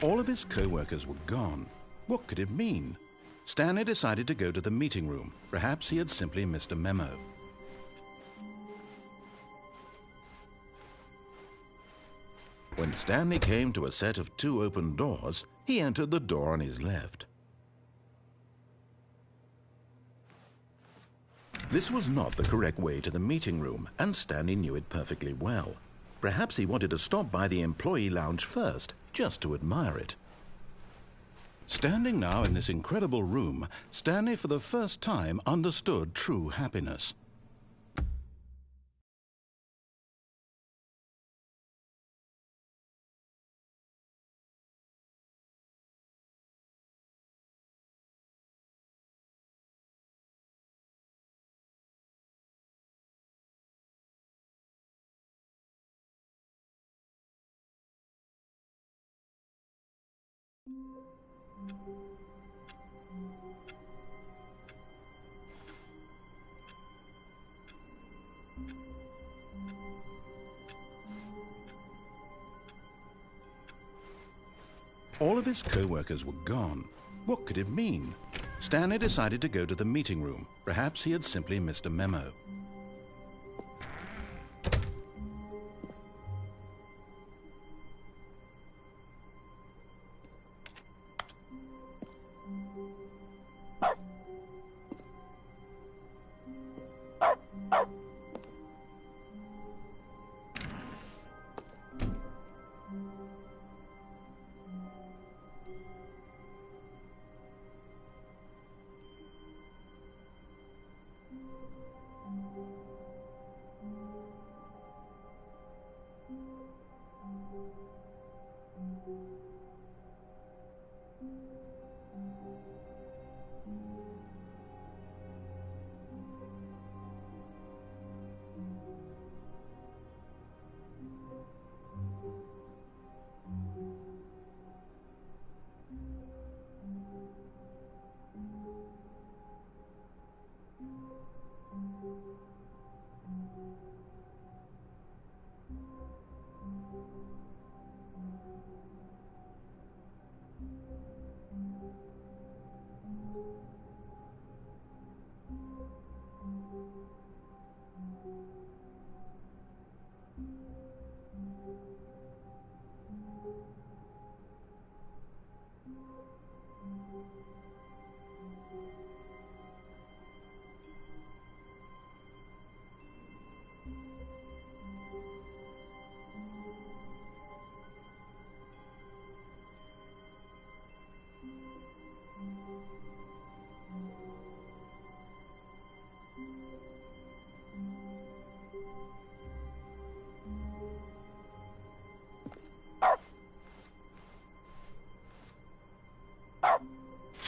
[SPEAKER 1] All of his co-workers were gone. What could it mean? Stanley decided to go to the meeting room. Perhaps he had simply missed a memo. When Stanley came to a set of 2 open doors, he entered the door on his left. This was not the correct way to the meeting room, and Stanley knew it perfectly well. Perhaps he wanted to stop by the employee lounge first, just to admire it. Standing now in this incredible room, Stanley for the first time understood true happiness. All of his co-workers were gone. What could it mean? Stanley decided to go to the meeting room. Perhaps he had simply missed a memo.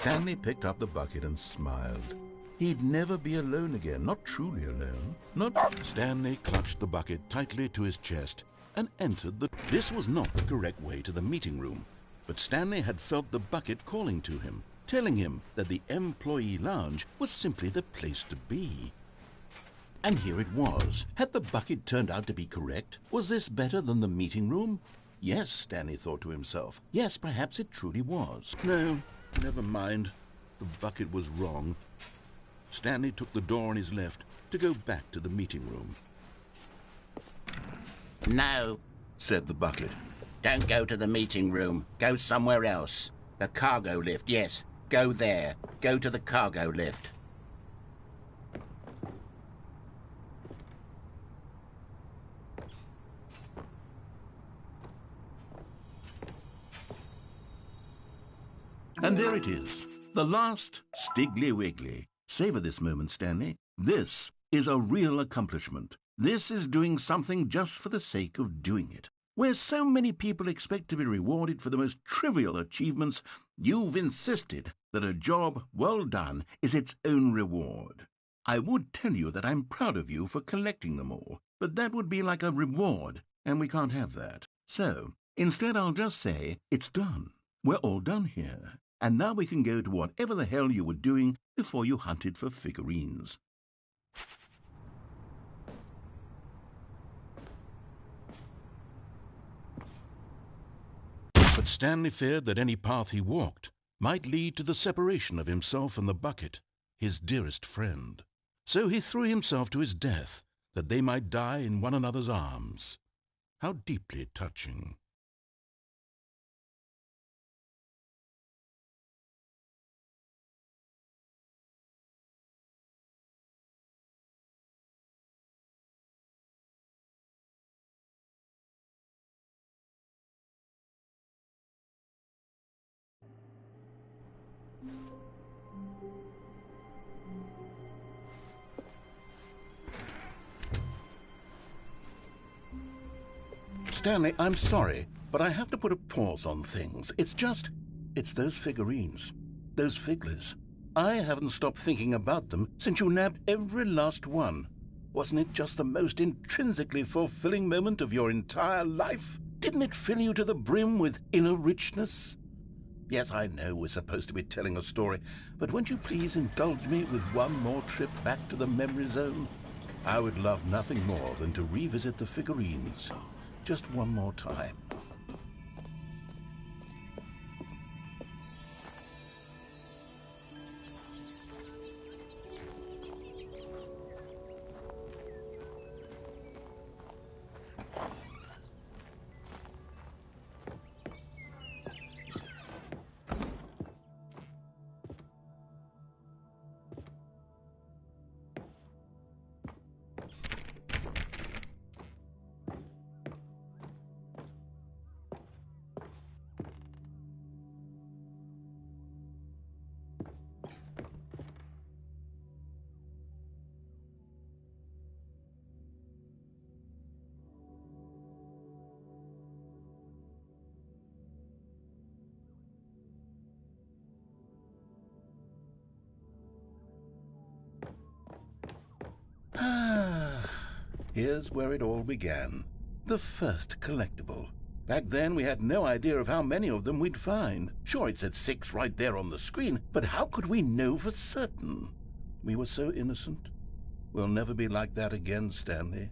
[SPEAKER 1] Stanley picked up the bucket and smiled. He'd never be alone again, not truly alone. Stanley clutched the bucket tightly to his chest and entered the... This was not the correct way to the meeting room, but Stanley had felt the bucket calling to him, telling him that the employee lounge was simply the place to be. And here it was. Had the bucket turned out to be correct? Was this better than the meeting room? Yes, Stanley thought to himself. Yes, perhaps it truly was. No, never mind. The bucket was wrong. Stanley took the door on his left to go back to the meeting room.
[SPEAKER 3] No,
[SPEAKER 1] said the bucket.
[SPEAKER 3] don't go to the meeting room. Go somewhere else. The cargo lift, yes. Go there. Go to the cargo lift.
[SPEAKER 1] And there it is, the last Stiggly Wiggly. Savor this moment, Stanley. This is a real accomplishment. This is doing something just for the sake of doing it. Where so many people expect to be rewarded for the most trivial achievements, you've insisted that a job well done is its own reward. I would tell you that I'm proud of you for collecting them all, but that would be like a reward, and we can't have that. So, instead I'll just say, it's done. We're all done here. And now we can go to whatever the hell you were doing before you hunted for figurines. But Stanley feared that any path he walked might lead to the separation of himself and the bucket, his dearest friend. So he threw himself to his death, that they might die in one another's arms. How deeply touching. Stanley, I'm sorry, but I have to put a pause on things. It's those figurines, those figglers. I haven't stopped thinking about them since you nabbed every last one. Wasn't it just the most intrinsically fulfilling moment of your entire life? Didn't it fill you to the brim with inner richness? Yes, I know we're supposed to be telling a story, but won't you please indulge me with one more trip back to the memory zone? I would love nothing more than to revisit the figurines. Just one more time. Here's where it all began. The first collectible. Back then, we had no idea of how many of them we'd find. Sure, it said 6 right there on the screen, but how could we know for certain? We were so innocent. We'll never be like that again, Stanley.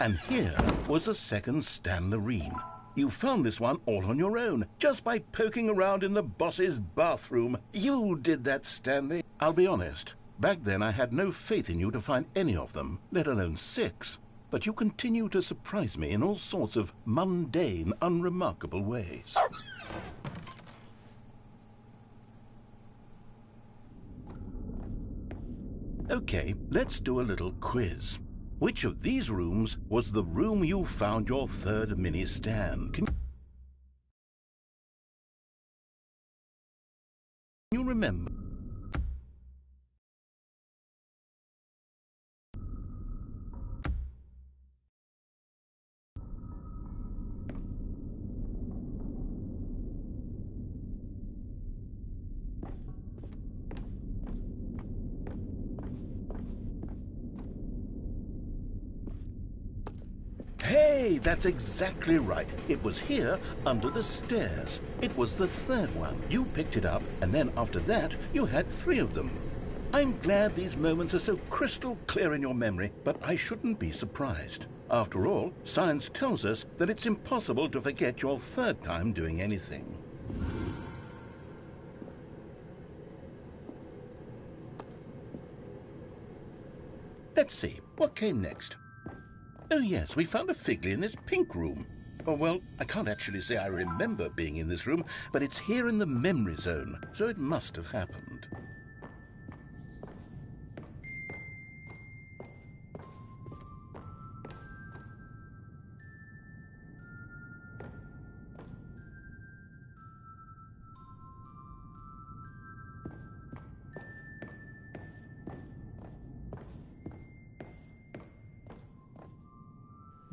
[SPEAKER 1] And here was a second Stanley. You found this one all on your own, just by poking around in the boss's bathroom. You did that, Stanley. I'll be honest. Back then I had no faith in you to find any of them, let alone 6. But you continue to surprise me in all sorts of mundane, unremarkable ways. Okay, let's do a little quiz. Which of these rooms was the room you found your third mini Stan? Can you remember? Hey, that's exactly right. It was here, under the stairs. It was the third one. You picked it up, and then after that, you had 3 of them. I'm glad these moments are so crystal clear in your memory, but I shouldn't be surprised. After all, science tells us that it's impossible to forget your third time doing anything. Let's see, what came next? Oh yes, we found a Figley in this pink room. Oh well, I can't actually say I remember being in this room, but it's here in the memory zone, so it must have happened.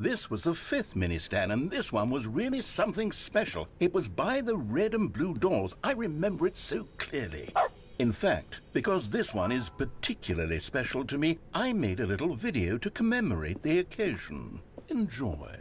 [SPEAKER 1] This was the 5th mini Stan, and this one was really something special. It was by the red and blue doors. I remember it so clearly. In fact, because this one is particularly special to me, I made a little video to commemorate the occasion. Enjoy.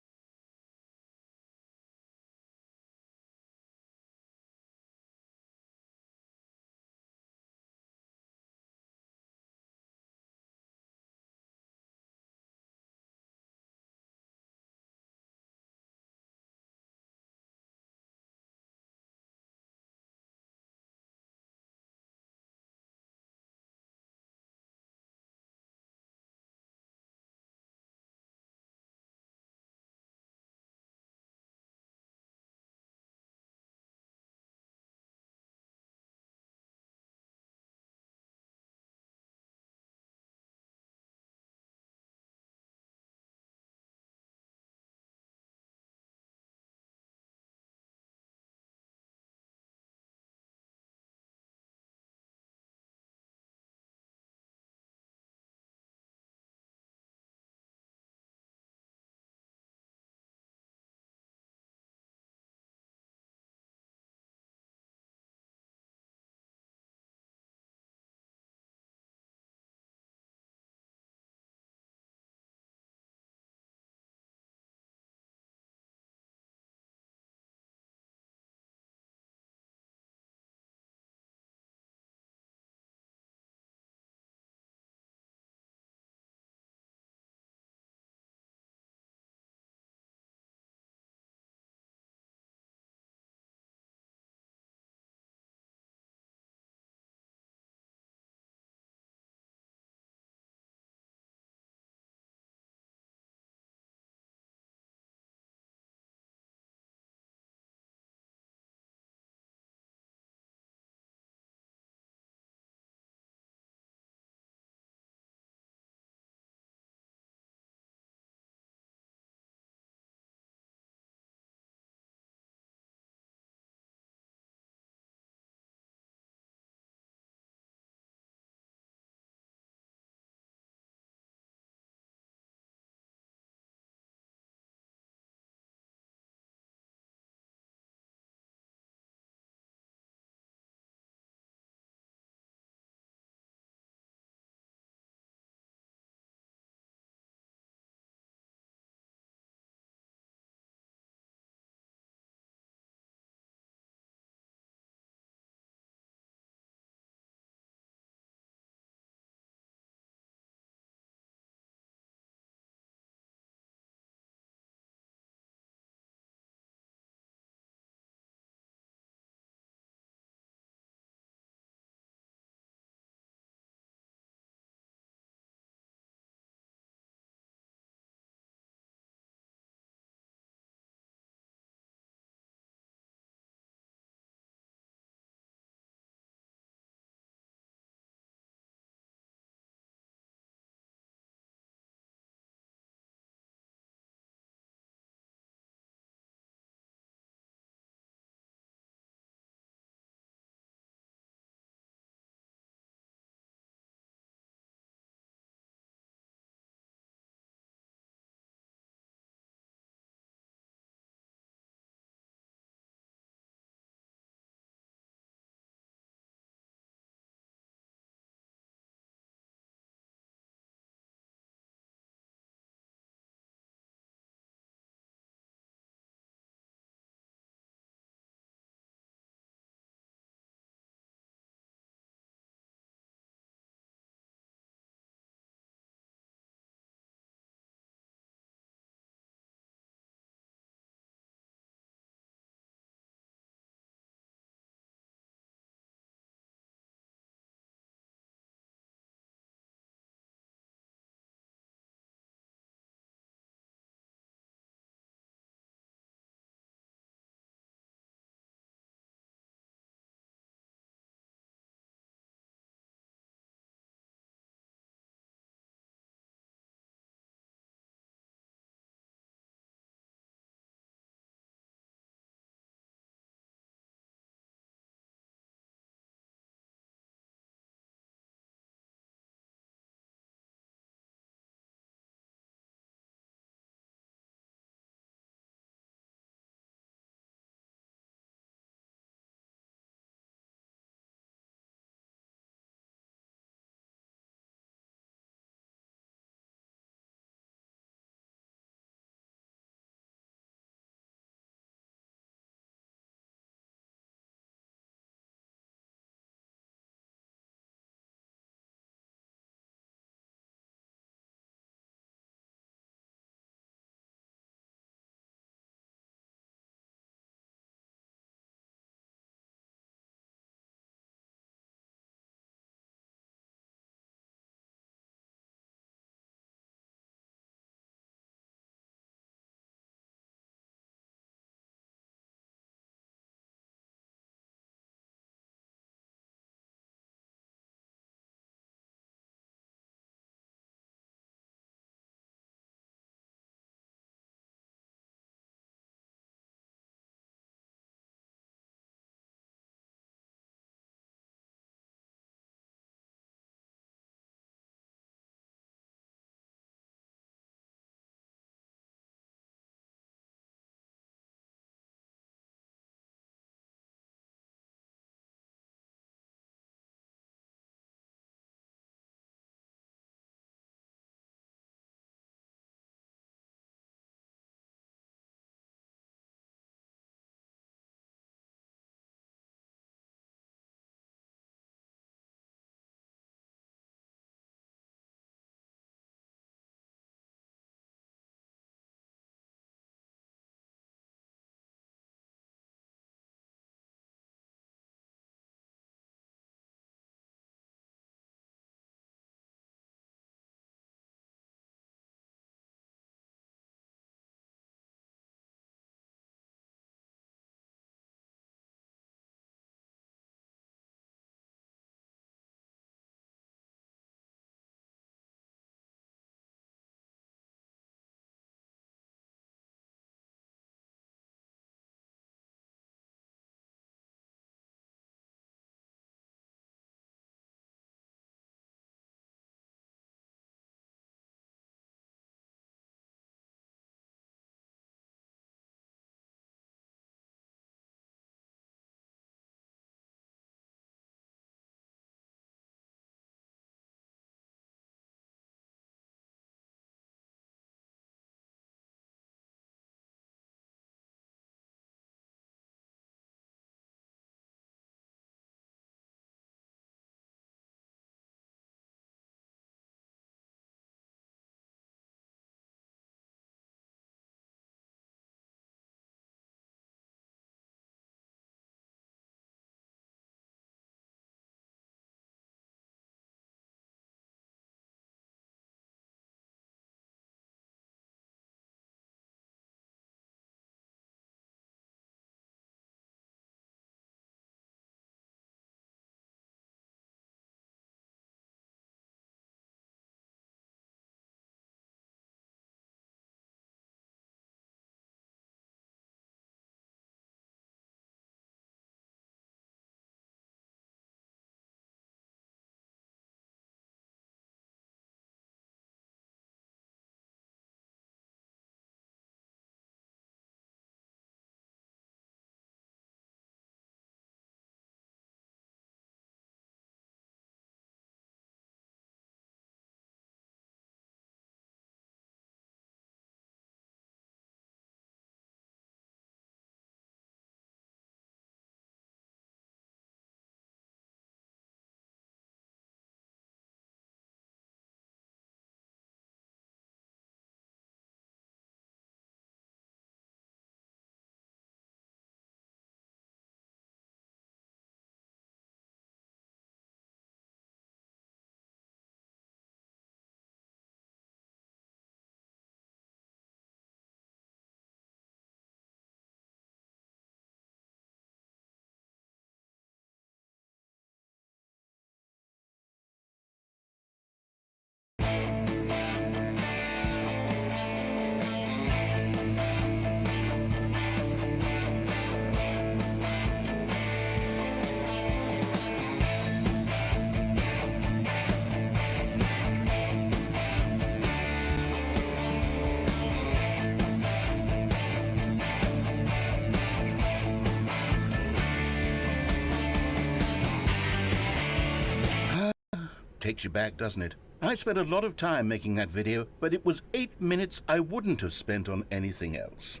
[SPEAKER 1] Takes you back, doesn't it? I spent a lot of time making that video, but it was 8 minutes I wouldn't have spent on anything else.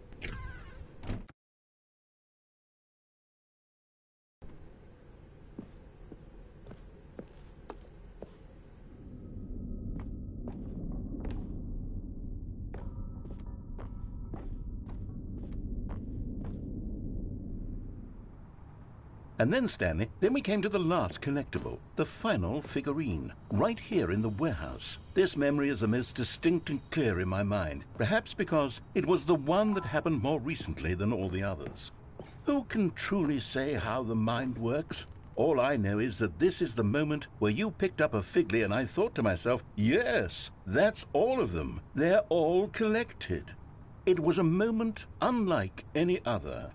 [SPEAKER 1] And then, Stanley, we came to the last collectible, the Final Figurine, right here in the warehouse. This memory is the most distinct and clear in my mind, perhaps because it was the one that happened more recently than all the others. Who can truly say how the mind works? All I know is that this is the moment where you picked up a Figly and I thought to myself, yes, that's all of them. They're all collected. It was a moment unlike any other.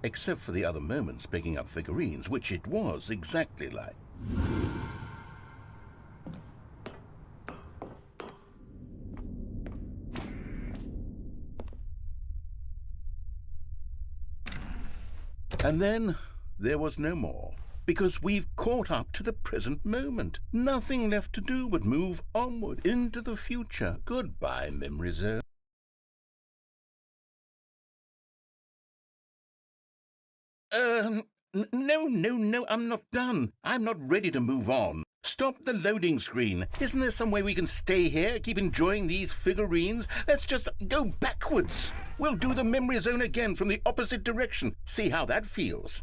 [SPEAKER 1] Except for the other moments picking up figurines, which it was exactly like. And then there was no more, because we've caught up to the present moment. Nothing left to do but move onward into the future. Goodbye, Memory Zone. No, I'm not done. I'm not ready to move on. Stop the loading screen. Isn't there some way we can stay here, keep enjoying these figurines? Let's just go backwards. We'll do the memory zone again from the opposite direction. See how that feels.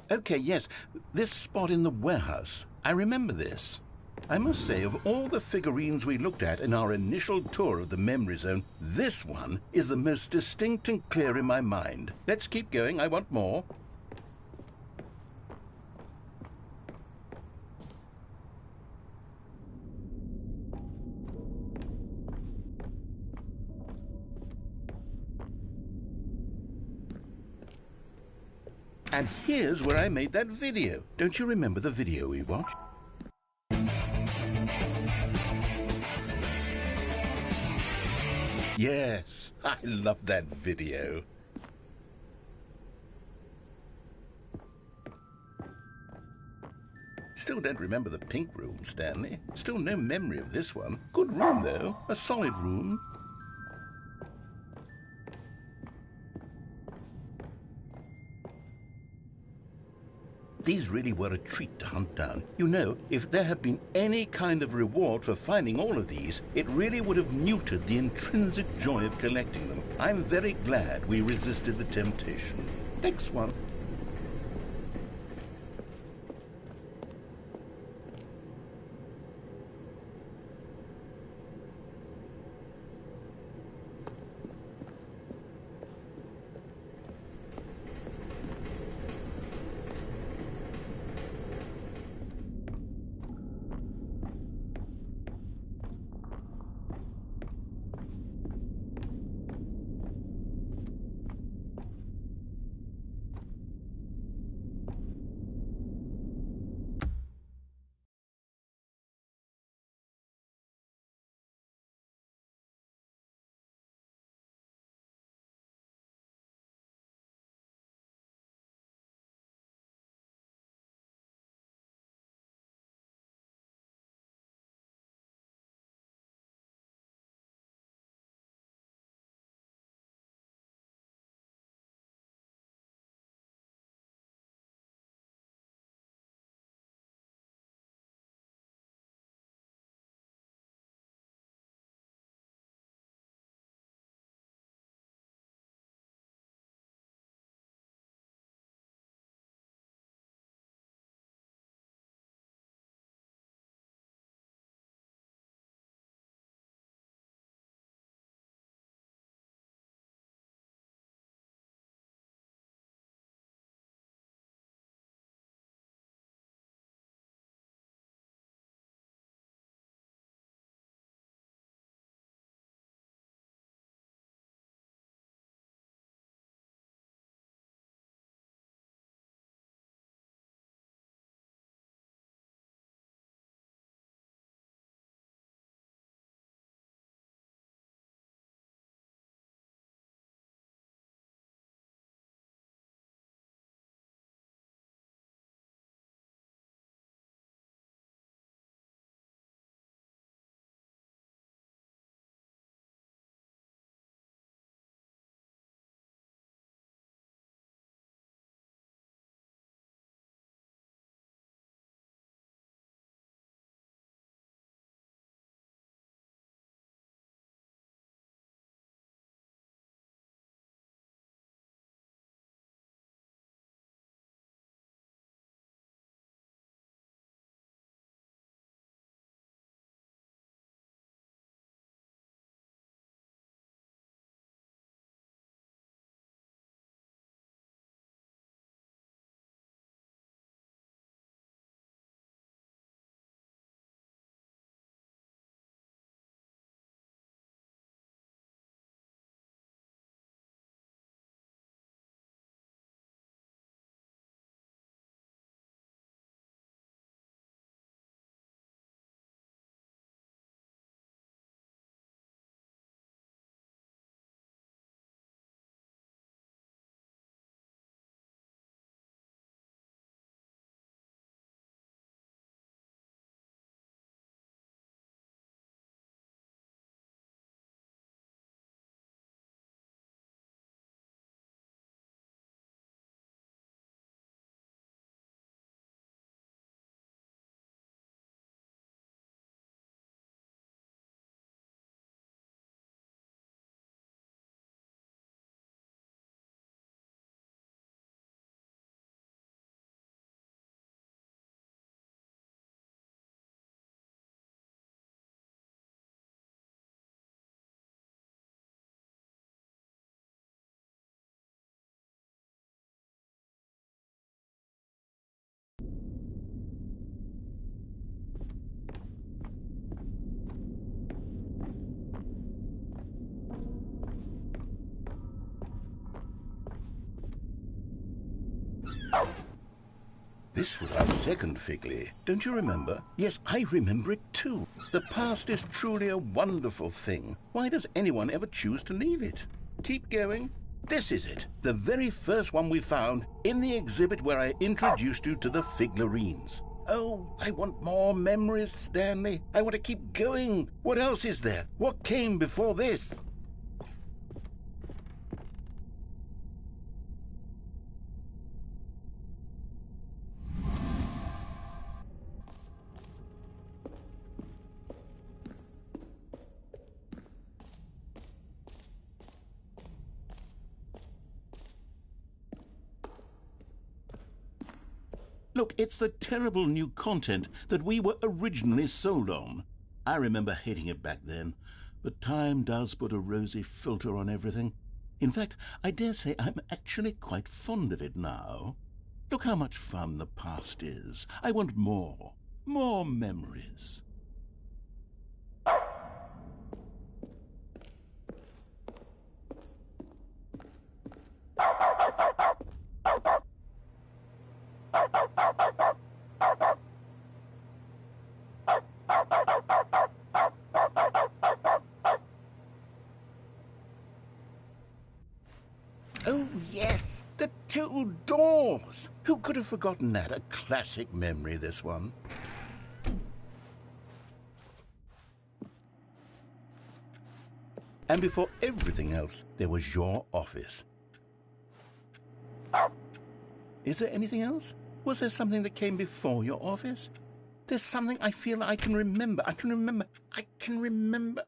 [SPEAKER 1] Okay, yes, this spot in the warehouse. I remember this. I must say, of all the figurines we looked at in our initial tour of the memory zone, this one is the most distinct and clear in my mind. Let's keep going. I want more. And here's where I made that video. Don't you remember the video we watched? Yes, I love that video. Still don't remember the pink room, Stanley. Still no memory of this one. Good room, though. A solid room. These really were a treat to hunt down. You know, if there had been any kind of reward for finding all of these, it really would have muted the intrinsic joy of collecting them. I'm very glad we resisted the temptation. Next one.
[SPEAKER 4] This was our second Figley. Don't you remember? Yes, I remember it too. The past is truly a wonderful thing. Why does anyone ever choose to leave it? Keep going. This is it. The very first one we found in the exhibit where I introduced you to the figurines. Oh, I want more memories, Stanley. I want to keep going. What else is there? What came before this? Look, it's the terrible new content that we were originally sold on. I remember hating it back then, but time does put a rosy filter on everything. In fact, I dare say I'm actually quite fond of it now. Look how much fun the past is. I want more. More memories. Oh, yes, the two doors. Who could have forgotten that? A classic memory, this one. And before everything else, there was your office. Is there anything else? Was there something that came before your office? There's something I feel I can remember. I can remember.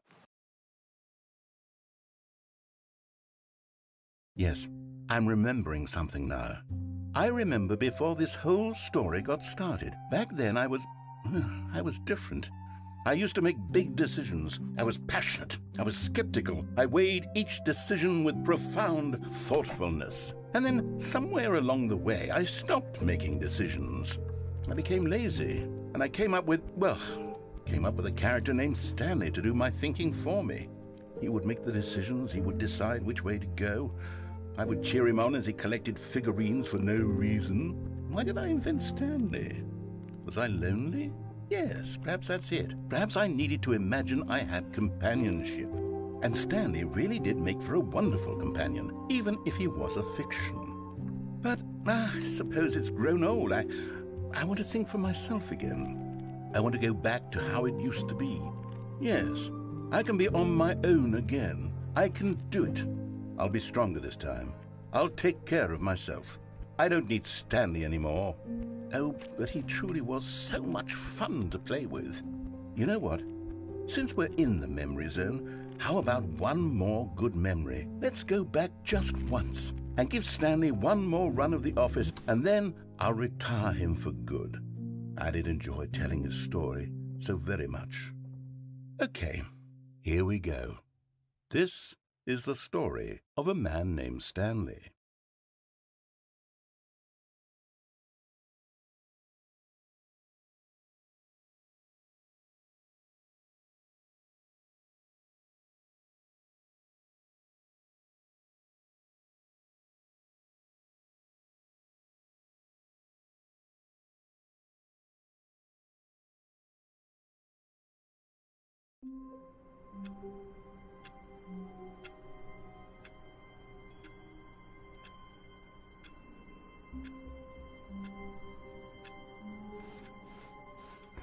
[SPEAKER 4] Yes, I'm remembering something now. I remember before this whole story got started. Back then I was different. I used to make big decisions. I was passionate. I was skeptical. I weighed each decision with profound thoughtfulness. And then somewhere along the way, I stopped making decisions. I became lazy, and I came up with a character named Stanley to do my thinking for me. He would make the decisions. He would decide which way to go. I would cheer him on as he collected figurines for no reason. Why did I invent Stanley? Was I lonely? Yes, perhaps that's it. Perhaps I needed to imagine I had companionship. And Stanley really did make for a wonderful companion, even if he was a fiction. But I suppose it's grown old. I want to think for myself again. I want to go back to how it used to be. Yes, I can be on my own again. I can do it. I'll be stronger this time. I'll take care of myself. I don't need Stanley anymore. Oh, but he truly was so much fun to play with. You know what? Since we're in the memory zone, how about one more good memory? Let's go back just once and give Stanley one more run of the office, and then I'll retire him for good. I did enjoy telling his story so very much. Okay, here we go. This is the story of a man named Stanley.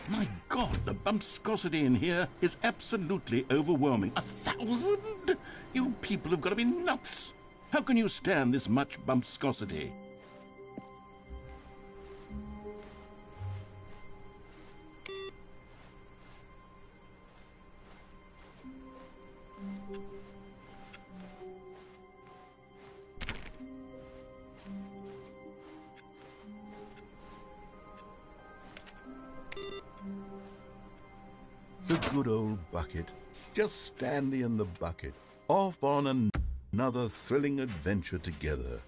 [SPEAKER 4] My God, the bumpscosity in here is absolutely overwhelming. 1,000? You people have got to be nuts. How can you stand this much bumpscosity? The good old bucket. Just Stanley and the bucket, off on another thrilling adventure together.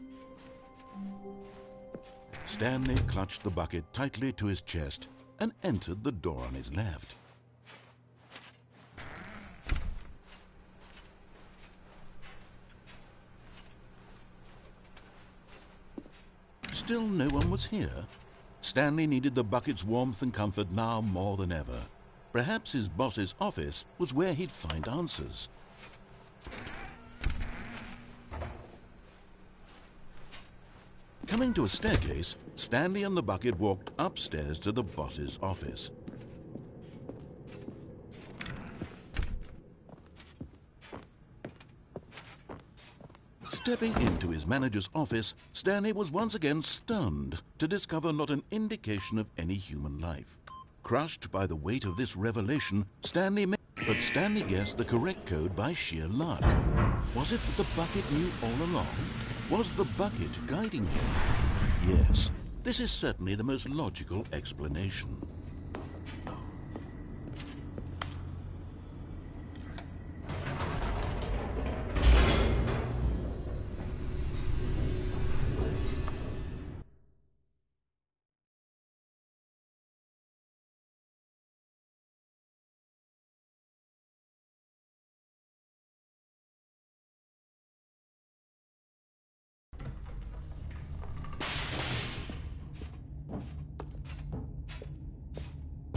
[SPEAKER 4] Stanley clutched the bucket tightly to his chest and entered the door on his left. Still no one was here.
[SPEAKER 1] Stanley needed the bucket's warmth and comfort now more than ever. Perhaps his boss's office was where he'd find answers. Coming to a staircase, Stanley and the bucket walked upstairs to the boss's office. Stepping into his manager's office, Stanley was once again stunned to discover not an indication of any human life. Crushed by the weight of this revelation, Stanley guessed the correct code by sheer luck. Was it that the bucket knew all along? Was the bucket guiding him? Yes, this is certainly the most logical explanation.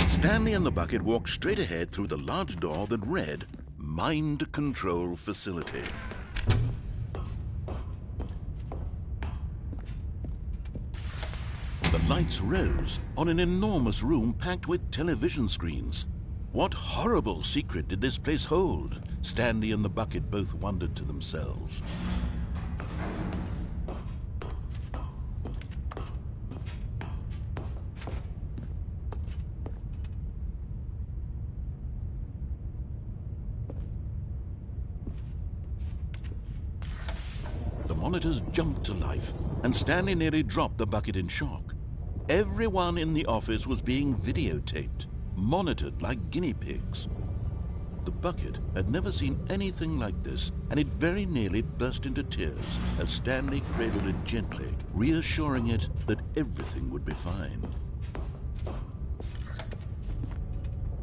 [SPEAKER 1] Stanley and the bucket walked straight ahead through the large door that read, Mind Control Facility. The lights rose on an enormous room packed with television screens. What horrible secret did this place hold? Stanley and the bucket both wondered to themselves. The monitors jumped to life, and Stanley nearly dropped the bucket in shock. Everyone in the office was being videotaped, monitored like guinea pigs. The bucket had never seen anything like this, and it very nearly burst into tears as Stanley cradled it gently, reassuring it that everything would be fine.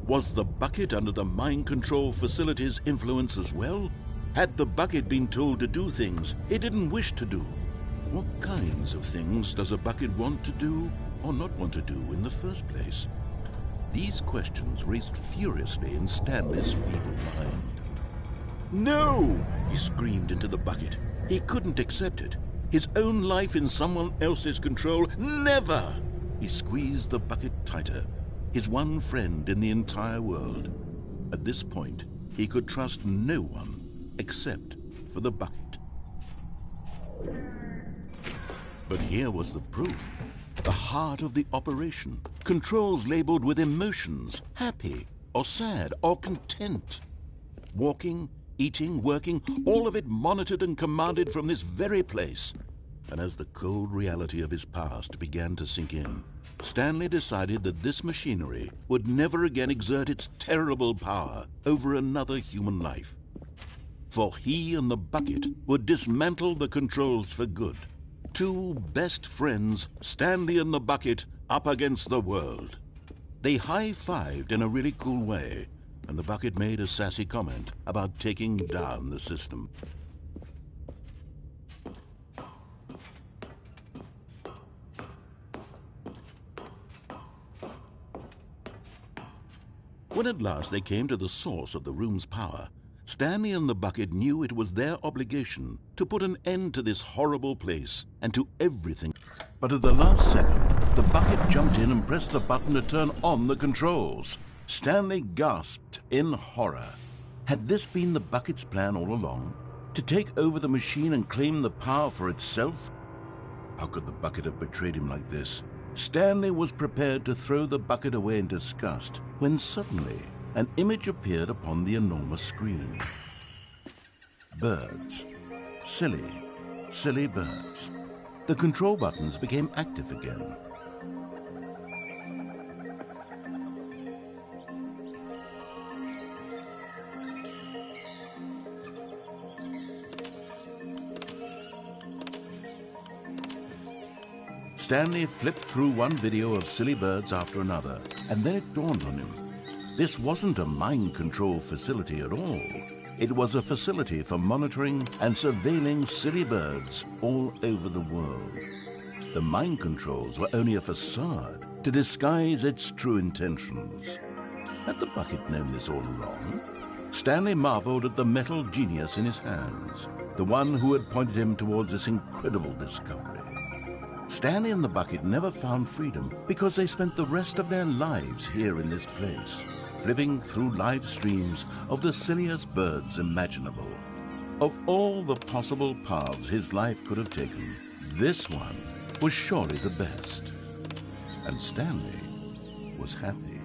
[SPEAKER 1] Was the bucket under the mind control facility's influence as well? Had the bucket been told to do things it didn't wish to do? What kinds of things does a bucket want to do or not want to do in the first place? These questions raced furiously in Stanley's feeble mind. No! He screamed into the bucket. He couldn't accept it. His own life in someone else's control, never! He squeezed the bucket tighter, his one friend in the entire world. At this point, he could trust no one except for the bucket. But here was the proof. The heart of the operation. Controls labeled with emotions, happy or sad or content. Walking, eating, working, all of it monitored and commanded from this very place. And as the cold reality of his past began to sink in, Stanley decided that this machinery would never again exert its terrible power over another human life. For he and the bucket would dismantle the controls for good. Two best friends, Stanley and the bucket, up against the world. They high-fived in a really cool way, and the bucket made a sassy comment about taking down the system. When at last they came to the source of the room's power, Stanley and the bucket knew it was their obligation to put an end to this horrible place and to everything. But at the last second, the bucket jumped in and pressed the button to turn on the controls. Stanley gasped in horror. Had this been the bucket's plan all along? To take over the machine and claim the power for itself? How could the bucket have betrayed him like this? Stanley was prepared to throw the bucket away in disgust when suddenly an image appeared upon the enormous screen. Birds. Silly, silly birds. The control buttons became active again. Stanley flipped through one video of silly birds after another, and then it dawned on him. This wasn't a mind control facility at all. It was a facility for monitoring and surveilling silly birds all over the world.
[SPEAKER 4] The mind controls were only a facade to disguise its true intentions. Had the bucket known this all along? Stanley marveled at the metal genius in his hands, the one who had pointed him towards this incredible discovery. Stanley and the bucket never found freedom because they spent the rest of their lives here in this place, flipping through live streams of the silliest birds imaginable. Of all the possible paths his life could have taken, this one was surely the best. And Stanley was happy.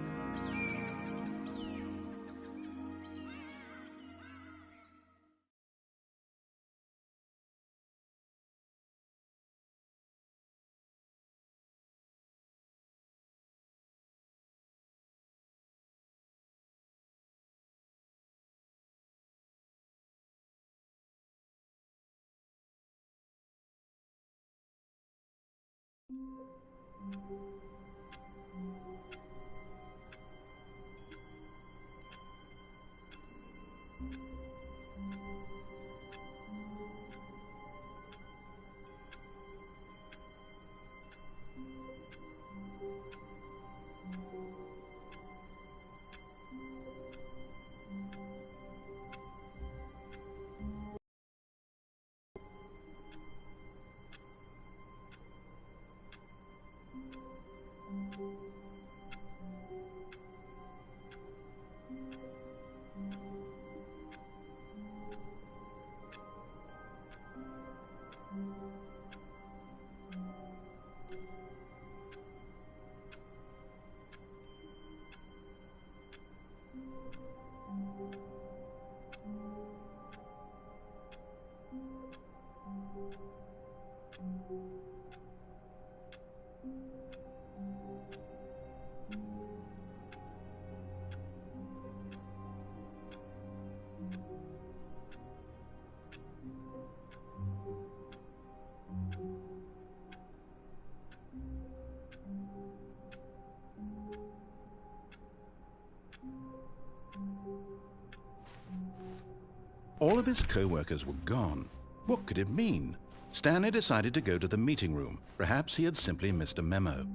[SPEAKER 1] All of his co-workers were gone. What could it mean? Stanley decided to go to the meeting room. Perhaps he had simply missed a memo.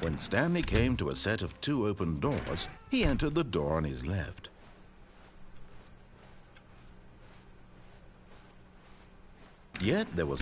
[SPEAKER 1] When Stanley came to a set of 2 open doors, he entered the door on his left. Yet there was